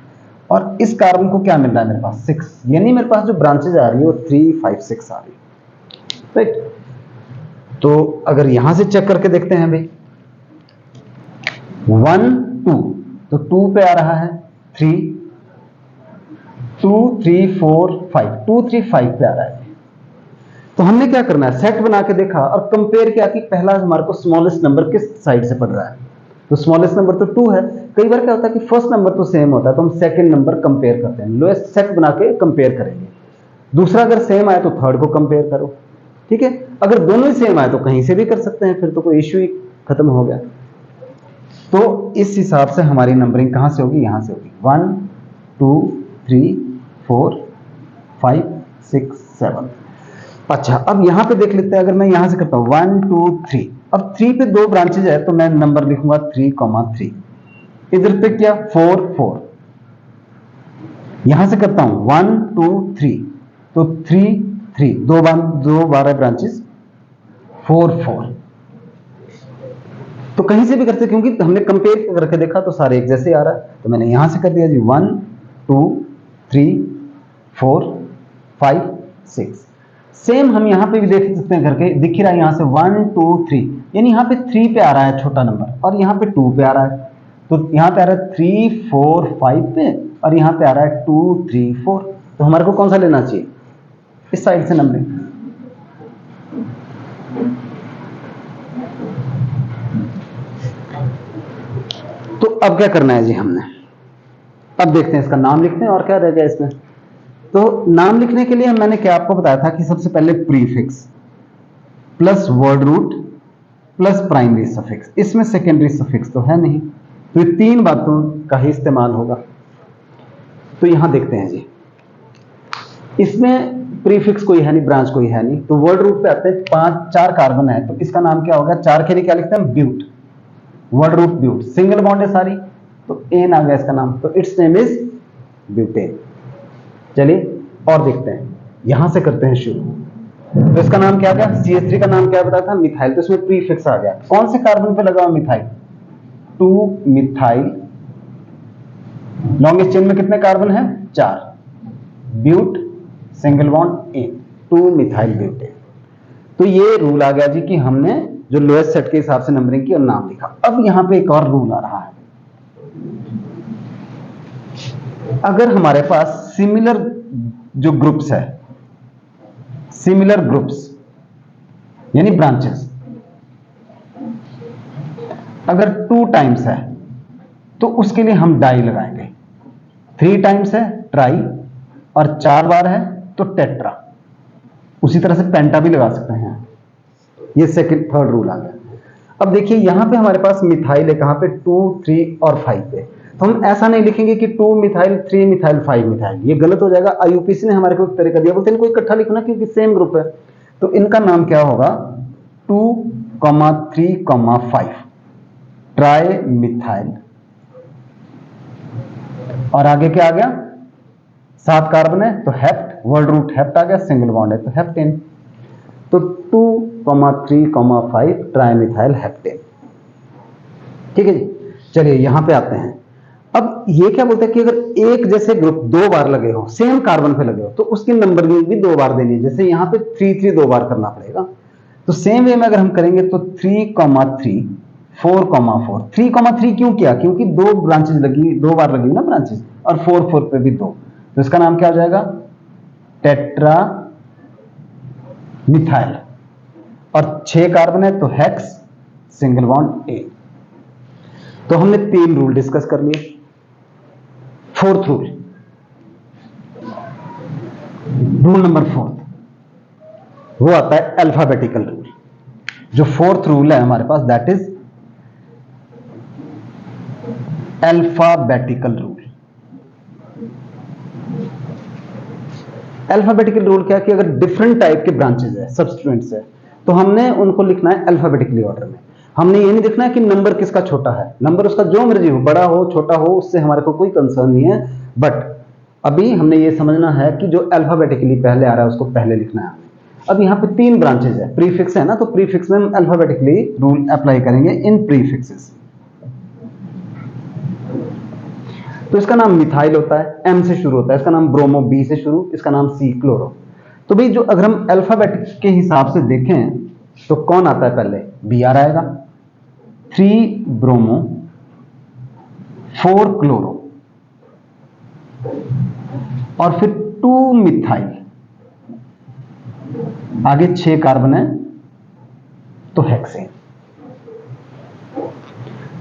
और इस कार्बन को क्या मिल रहा है मेरे पास 6, यानी मेरे पास जो ब्रांचेज आ रही है वो 3 5 6 आ रही है। राइट, तो अगर यहां से चेक करके देखते हैं भाई 1 2, तो 2 पे आ रहा है 3, 2 3 4 5, 2 3 5 पे आ रहा है। तो हमने क्या करना है, सेट बना के देखा और कंपेयर किया कि पहला हमारे को स्मॉलेस्ट नंबर किस साइड से पड़ रहा है। तो स्मॉलेस्ट नंबर तो 2 है। कई बार क्या होता है कि फर्स्ट नंबर तो सेम होता है, तो हम सेकंड नंबर कंपेयर करते हैं, लोएस्ट सेट बना के कंपेयर करेंगे। दूसरा अगर सेम आए तो थर्ड को कंपेयर करो। ठीक है, अगर दोनों ही सेम आए तो कहीं से भी कर सकते हैं, फिर तो कोई इश्यू ही खत्म हो गया। तो इस हिसाब से हमारी नंबरिंग कहां से होगी, यहां से होगी 1 2 3 4 5 6 7। अच्छा, अब यहां पे देख लेते हैं, अगर मैं यहां से करता हूं 1 2 3, अब 3 पे 2 ब्रांचेज है तो मैं नंबर लिखूंगा 3,3। इधर पे क्या 4 4, यहां से करता हूं 1 2 3, तो 3 3, दो बार ब्रांचेज 4 4। तो कहीं से भी करते, क्योंकि हमने कंपेयर करके देखा तो सारे एक जैसे आ रहा है, तो मैंने यहां से कर दिया जी 1 2 3 4 5 6। सेम हम यहां पे भी देख सकते हैं करके, दिख रहा है यहां से 1 2 3, यानी यहां पे 3 पे आ रहा है छोटा नंबर, और यहां पे 2 पे आ रहा है। तो यहां पे आ रहा है 3 4 5 पे, और यहां पे आ रहा है 2 3 4। तो हमारे को कौन सा लेना चाहिए, इस साइड से नंबरिंग। तो अब क्या करना है जी हमने, अब देखते हैं, इसका नाम लिखते हैं और क्या रह गया इसमें। तो नाम लिखने के लिए मैंने क्या आपको बताया था कि सबसे पहले prefix plus word root plus primary suffix, इसमें सेकेंडरी सफिक्स तो है नहीं, तो ये 3 बातों का ही इस्तेमाल होगा। तो यहां देखते हैं जी, इसमें प्रीफिक्स कोई है नहीं, ब्रांच कोई है नहीं, तो वर्ड रूट पे आते हैं 4 कार्बन है, तो इसका नाम क्या होगा, 4 के लिए क्या लिखते हैं, but, word root but, single bond है सारी, तो एन आ गया इसका नाम, तो इट्स नेम इज ब्यूटेन। चलिए और देखते हैं, यहां से करते हैं शुरू। तो इसका नाम क्या गया, CH3 का नाम क्या बताया था, मिथाइल, तो इसमें प्रीफिक्स आ गया। कौन से कार्बन पे लगा हुआ मिथाइल, 2 मिथाइल। लॉन्गेस्ट चेन में कितने कार्बन है, 4, but single bond ane, 2 methyl butane. तो ये रूल आ गया जी कि हमने जो लोएस्ट सेट के हिसाब से नंबरिंग की और नाम लिखा। अब यहां पे एक और रूल आ रहा है, अगर हमारे पास सिमिलर जो ग्रुप्स है, सिमिलर ग्रुप्स यानी ब्रांचेस, अगर 2 टाइम्स है तो उसके लिए हम डाई लगाएंगे, 3 टाइम्स है ट्राई, और 4 बार है तो टेट्रा। उसी तरह से पेंटा भी लगा सकते हैं। ये सेकंड थर्ड रूल आ गया। अब देखिए यहां पे हमारे पास मिथाइल है, कहां पे 2, 3 और 5 पे। तो हम ऐसा नहीं लिखेंगे कि 2 मिथाइल, 3 मिथाइल, 5 मिथाइल, ये गलत हो जाएगा। आईयूपीसी ने हमारे को एक तरीका दिया, बोलते हैं इनको इकट्ठा लिखना क्योंकि सेम ग्रुप है। तो इनका नाम क्या होगा, 2, 3, 5 ट्राई मिथाइल। और आगे क्या आ गया, 7 कार्बन है तो हेप्ट, वर्ड रूट हेप्ट आ गया, सिंगल बॉन्ड है तो हेप्टेन। तो 2, 3, 5 ट्राइमिथाइल हेप्टेन। ठीक है जी। चलिए यहां पे आते हैं। अब ये क्या बोलते हैं कि अगर एक जैसे ग्रुप 2 बार लगे हो, सेम कार्बन पे लगे हो, तो उसकी नंबरिंग भी 2 बार देनी है। जैसे यहां पे 3, 3 2 बार करना पड़ेगा। तो सेम वे में अगर हम करेंगे तो 3, 3, 4, 4। 3, 3 क्यों किया, क्योंकि 2 ब्रांचेस लगी, 2 बार लगी ना ब्रांचेस, और 4, 4 पे भी 2, तो इसका नाम क्या हो जाएगा, टेट्रा मिथाइल। और 6 कार्बन है तो हेक्स, सिंगल बॉन्ड ए। तो हमने 3 रूल डिस्कस कर लिए। फोर्थ रूल, रूल नंबर 4, वो आता है अल्फाबेटिकल रूल। जो फोर्थ रूल है हमारे पास, that is alphabetical rule. Alphabetical rule क्या है कि अगर डिफरेंट टाइप के ब्रांचेस है, सब्स्टिट्यूएंट्स है, तो हमने उनको लिखना है अल्फाबेटिकली ऑर्डर में। हमने ये नहीं देखना है कि नंबर किसका छोटा है, नंबर उसका जो मर्जी हो, बड़ा हो छोटा हो, उससे हमारे को कोई कंसर्न नहीं है। बट अभी हमने ये समझना है कि जो अल्फाबेटिकली पहले आ रहा है उसको पहले लिखना है। अब यहाँ पे 3 ब्रांचेज है, प्रीफिक्स है ना, तो प्रीफिक्स में हम अल्फाबेटिकली रूल अप्लाई करेंगे इन प्रीफिक्सेस। तो इसका नाम मिथाइल होता है, एम से शुरू होता है, इसका नाम ब्रोमो, बी से शुरू, इसका नाम सी क्लोरो। तो भाई जो अगर हम अल्फाबेटिक के हिसाब से देखें तो कौन आता है पहले, बी आर आएगा, 3 ब्रोमो, 4 क्लोरो, और फिर 2 मिथाइल, आगे 6 कार्बन है तो hexane.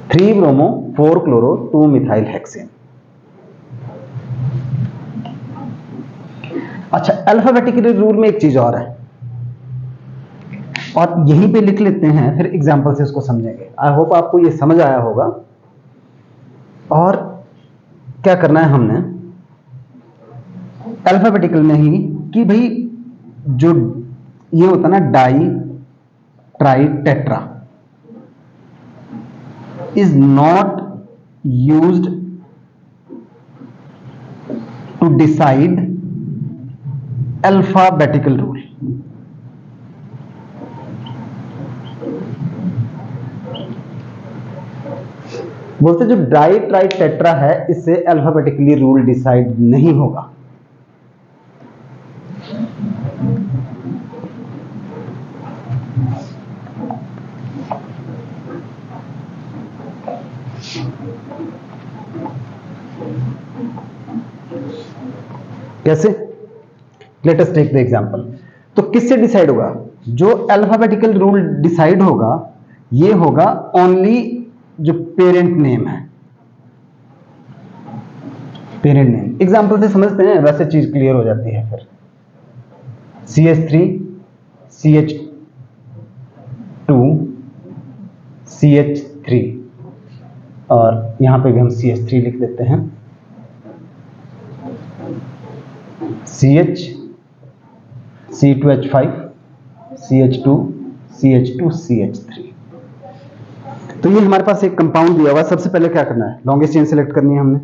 3 bromo, 4 chloro, 2 methyl hexane. अच्छा, अल्फाबेटिकली रूल में एक चीज और है, और यहीं पे लिख लेते हैं, फिर एग्जांपल से इसको समझेंगे। आई होप आपको ये समझ आया होगा। और क्या करना है हमने अल्फाबेटिकल में ही, कि भाई जो ये होता ना di, tri, tetra is not used to decide alphabetical rule. बोलते जो डाई, ट्राई, टेट्रा है, इससे अल्फाबेटिकली रूल डिसाइड नहीं होगा। कैसे, let us take the example. तो किससे डिसाइड होगा, जो अल्फाबेटिकल रूल डिसाइड होगा ये होगा ओनली जो पेरेंट नेम है, पेरेंट नेम। एग्जांपल से समझते हैं, वैसे चीज क्लियर हो जाती है फिर। CH3, CH2, CH3, और यहां पे भी हम CH3 लिख देते हैं, CH, C2H5, CH2, CH2, CH3। तो ये हमारे पास एक कंपाउंड दिया हुआ है। सबसे पहले क्या करना है, लॉन्गेस्ट चेन सेलेक्ट करनी है हमने।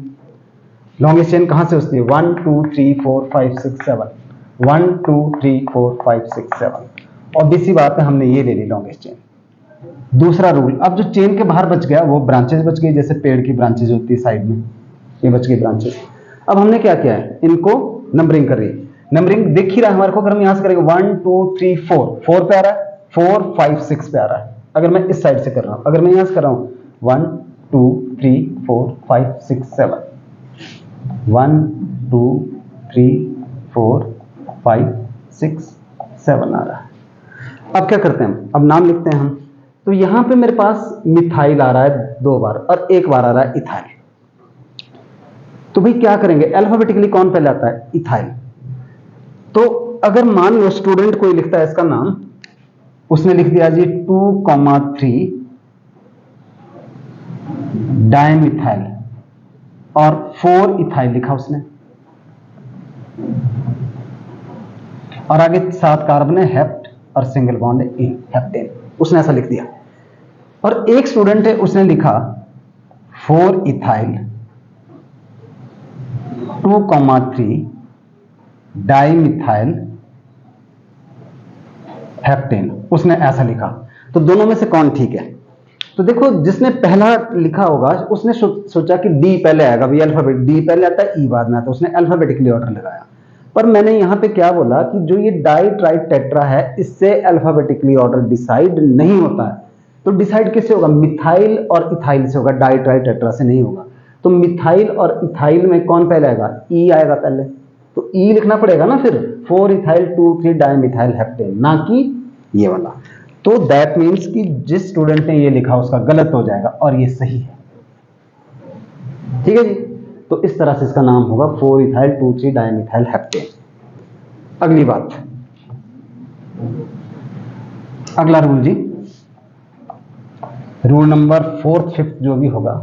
लॉन्गेस्ट चेन कहां से होती है, 1 2 3 4 5 6 7, 1 2 3 4 5 6 7। ऑब्वियसली बात है, हमने ये ले ली लॉन्गेस्ट चेन। दूसरा रूल, अब जो चेन के बाहर बच गया वो ब्रांचेस बच गई, जैसे पेड़ की ब्रांचेस होती है साइड में, ये बच गई ब्रांचेस। अब हमने क्या किया है, इनको नंबरिंग कर रही है। नंबरिंग दिख ही रहा है हमारे को, अगर हम यहां से करेंगे 1 2 3 4, 4 पे आ रहा है, 4 5 6 पे आ रहा है। अगर मैं इस साइड से कर रहा हूं, अगर मैं यहां से कर रहा हूं 1 2 3 4 5 6 7, 1 2 3 4 5 6 7 आ रहा है। अब क्या करते हैं हम, अब नाम लिखते हैं हम। तो यहां पे मेरे पास मिथाइल आ रहा है 2 बार और 1 बार आ रहा है इथाइल। तो भाई क्या करेंगे, अल्फाबेटिकली कौन पहले आता है, इथाइल। तो अगर मान लो स्टूडेंट कोई लिखता है इसका नाम, उसने लिख दिया जी 2,3 डायमिथाइल और 4 इथाइल लिखा उसने, और आगे 7 कार्बन है, हेप्ट और सिंगल बॉन्ड है इन, हेप्टेन, उसने ऐसा लिख दिया। और एक स्टूडेंट है उसने लिखा 4 इथाइल 2,3 डाइमिथाइल हेप्टेन, उसने ऐसा लिखा। तो दोनों में से कौन ठीक है? तो देखो, जिसने पहला लिखा होगा उसने सोचा कि डी पहले आएगा, भी अल्फाबेट डी पहले आता है, ई बाद में आता है, उसने अल्फाबेटिकली ऑर्डर लगाया। पर मैंने यहां पे क्या बोला कि जो ये डाई ट्राई टेट्रा है, इससे अल्फाबेटिकली ऑर्डर डिसाइड नहीं होता है। तो डिसाइड किससे होगा, मिथाइल और इथाइल से होगा, डाई ट्राई टेट्रा से नहीं होगा। तो मिथाइल और इथाइल में कौन पहले आएगा, ई आएगा पहले। तो ई लिखना पड़ेगा ना फिर, 4 इथाइल 2,3 डाइमिथाइल हेप्टेन, ना कि ये वाला। तो दैट मीन्स कि जिस स्टूडेंट ने ये लिखा उसका गलत हो जाएगा और ये सही है। ठीक है जी। तो इस तरह से इसका नाम होगा 4 इथाइल 2,3 डाइमिथाइल हेप्टेन। अगली बात, अगला रूल जी, रूल नंबर 4th 5th जो भी होगा,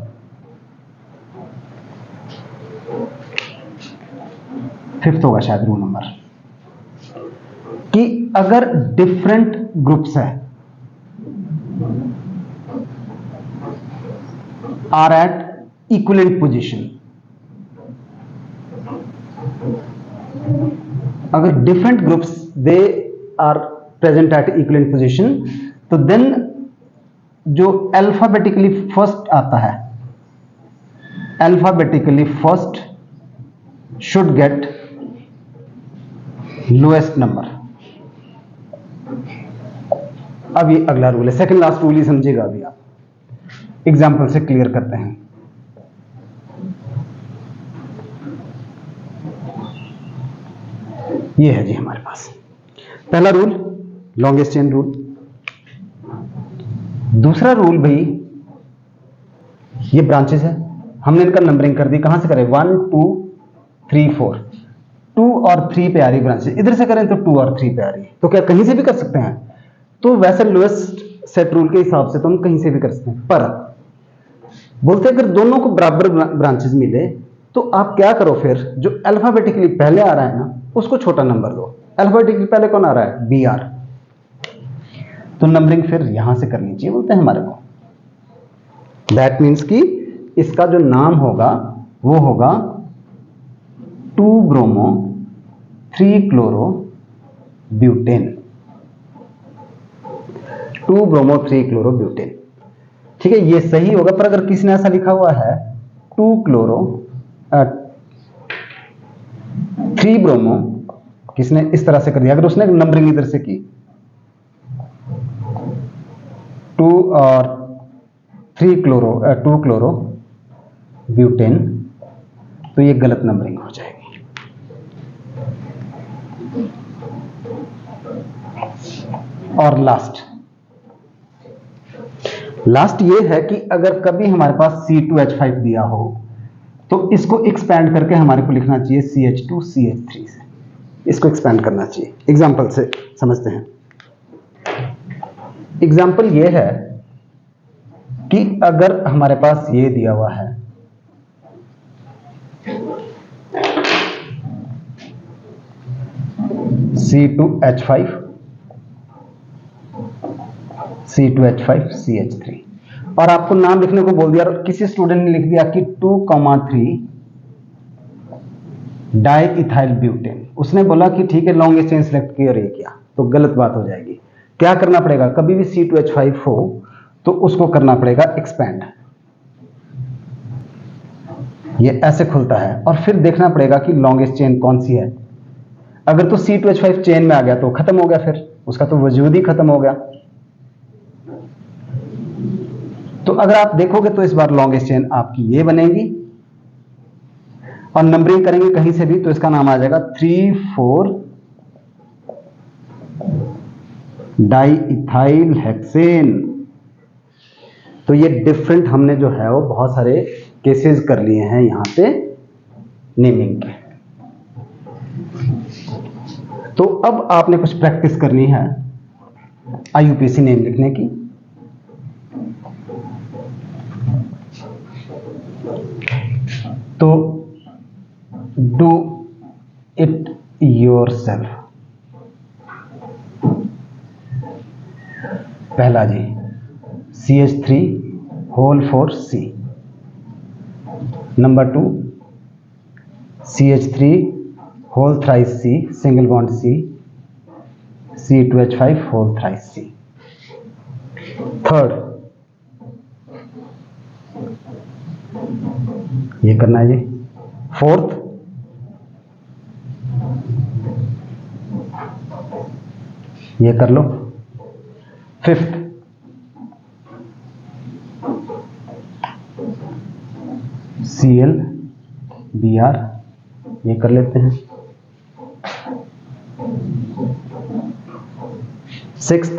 फिफ्थ होगा शायद रूल नंबर, कि अगर डिफरेंट ग्रुप्स है आर एट इक्विवेलेंट पोजीशन, अगर different groups they are present at equivalent position, तो देन जो अल्फाबेटिकली फर्स्ट आता है, alphabetically first should get lowest number. अब ये अगला रूल है, सेकंड लास्ट रूल ही समझिएगा अभी आप, एग्जाम्पल से क्लियर करते हैं। ये है जी हमारे पास पहला रूल, लॉन्गेस्ट चेन रूल। दूसरा रूल भाई, ये ब्रांचेस है, हमने इनका नंबरिंग कर दी, कहां से करें, 1 2 3 4, 2 और 3 पे आ रही ब्रांचेस, इधर से करें तो 2 और 3 पे आ रही है, तो क्या कहीं से भी कर सकते हैं? तो वैसे लोएस्ट सेट रूल के हिसाब से तो हम कहीं से भी कर सकते हैं, पर बोलते हैं अगर दोनों को बराबर ब्रांचेस मिले तो आप क्या करो, फिर जो अल्फाबेटिकली पहले आ रहा है ना उसको छोटा नंबर दो। अल्फाबेटिकली पहले कौन आ रहा है, बी आर, तो नंबरिंग फिर यहां से करनी चाहिए बोलते हैं हमारे को। दैट मीन्स कि इसका जो नाम होगा वो होगा 2 bromo 3 chloro butane, 2 bromo 3 chloro butane. ठीक है, ये सही होगा। पर अगर किसी ने ऐसा लिखा हुआ है 2 क्लोरो 3 ब्रोमो, किसने इस तरह से कर दिया, अगर उसने नंबरिंग इधर से की 2 और 3 क्लोरो 2 क्लोरो ब्यूटेन, तो ये गलत नंबरिंग हो जाएगी। और लास्ट ये है कि अगर कभी हमारे पास C2H5 दिया हो तो इसको एक्सपैंड करके हमारे को लिखना चाहिए CH2CH3 से, इसको एक्सपैंड करना चाहिए। एग्जांपल से समझते हैं। एग्जांपल ये है कि अगर हमारे पास ये दिया हुआ है C2H5 CH3 और आपको नाम लिखने को बोल दिया और किसी स्टूडेंट ने लिख दिया कि 2,3 डाई इथाइल ब्यूटेन, उसने बोला कि ठीक है लॉन्गेस्ट चेन सिलेक्ट किया और ये किया, तो गलत बात हो जाएगी। क्या करना पड़ेगा, कभी भी C2H5 हो तो उसको करना पड़ेगा एक्सपैंड, ये ऐसे खुलता है और फिर देखना पड़ेगा कि लॉन्गेस्ट चेन कौन सी है। अगर तो C2H5 चेन में आ गया तो खत्म हो गया, फिर उसका तो वजूद ही खत्म हो गया। तो अगर आप देखोगे तो इस बार लॉन्गेस्ट चेन आपकी ये बनेगी और नंबरिंग करेंगे कहीं से भी तो इसका नाम आ जाएगा 3,4 डाई इथाइल हेक्सेन। तो ये डिफरेंट हमने जो है वो बहुत सारे केसेस कर लिए हैं यहाँ पे नेमिंग के। तो अब आपने कुछ प्रैक्टिस करनी है IUPAC नेम लिखने की। तो डू इट योरसेल्फ। पहला जी CH3 होल 4 C। नंबर 2 CH3 whole thrice C single bond C C2H5 whole thrice C। Third ये करना है जी। फोर्थ ये कर लो। फिफ्थ ClBr ये कर लेते हैं। सिक्स्थ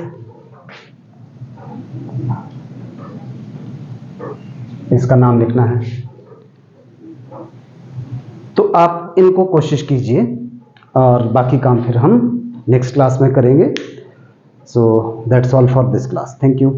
इसका नाम लिखना है। तो आप इनको कोशिश कीजिए और बाकी काम फिर हम नेक्स्ट क्लास में करेंगे। So that's all for this class. Thank you.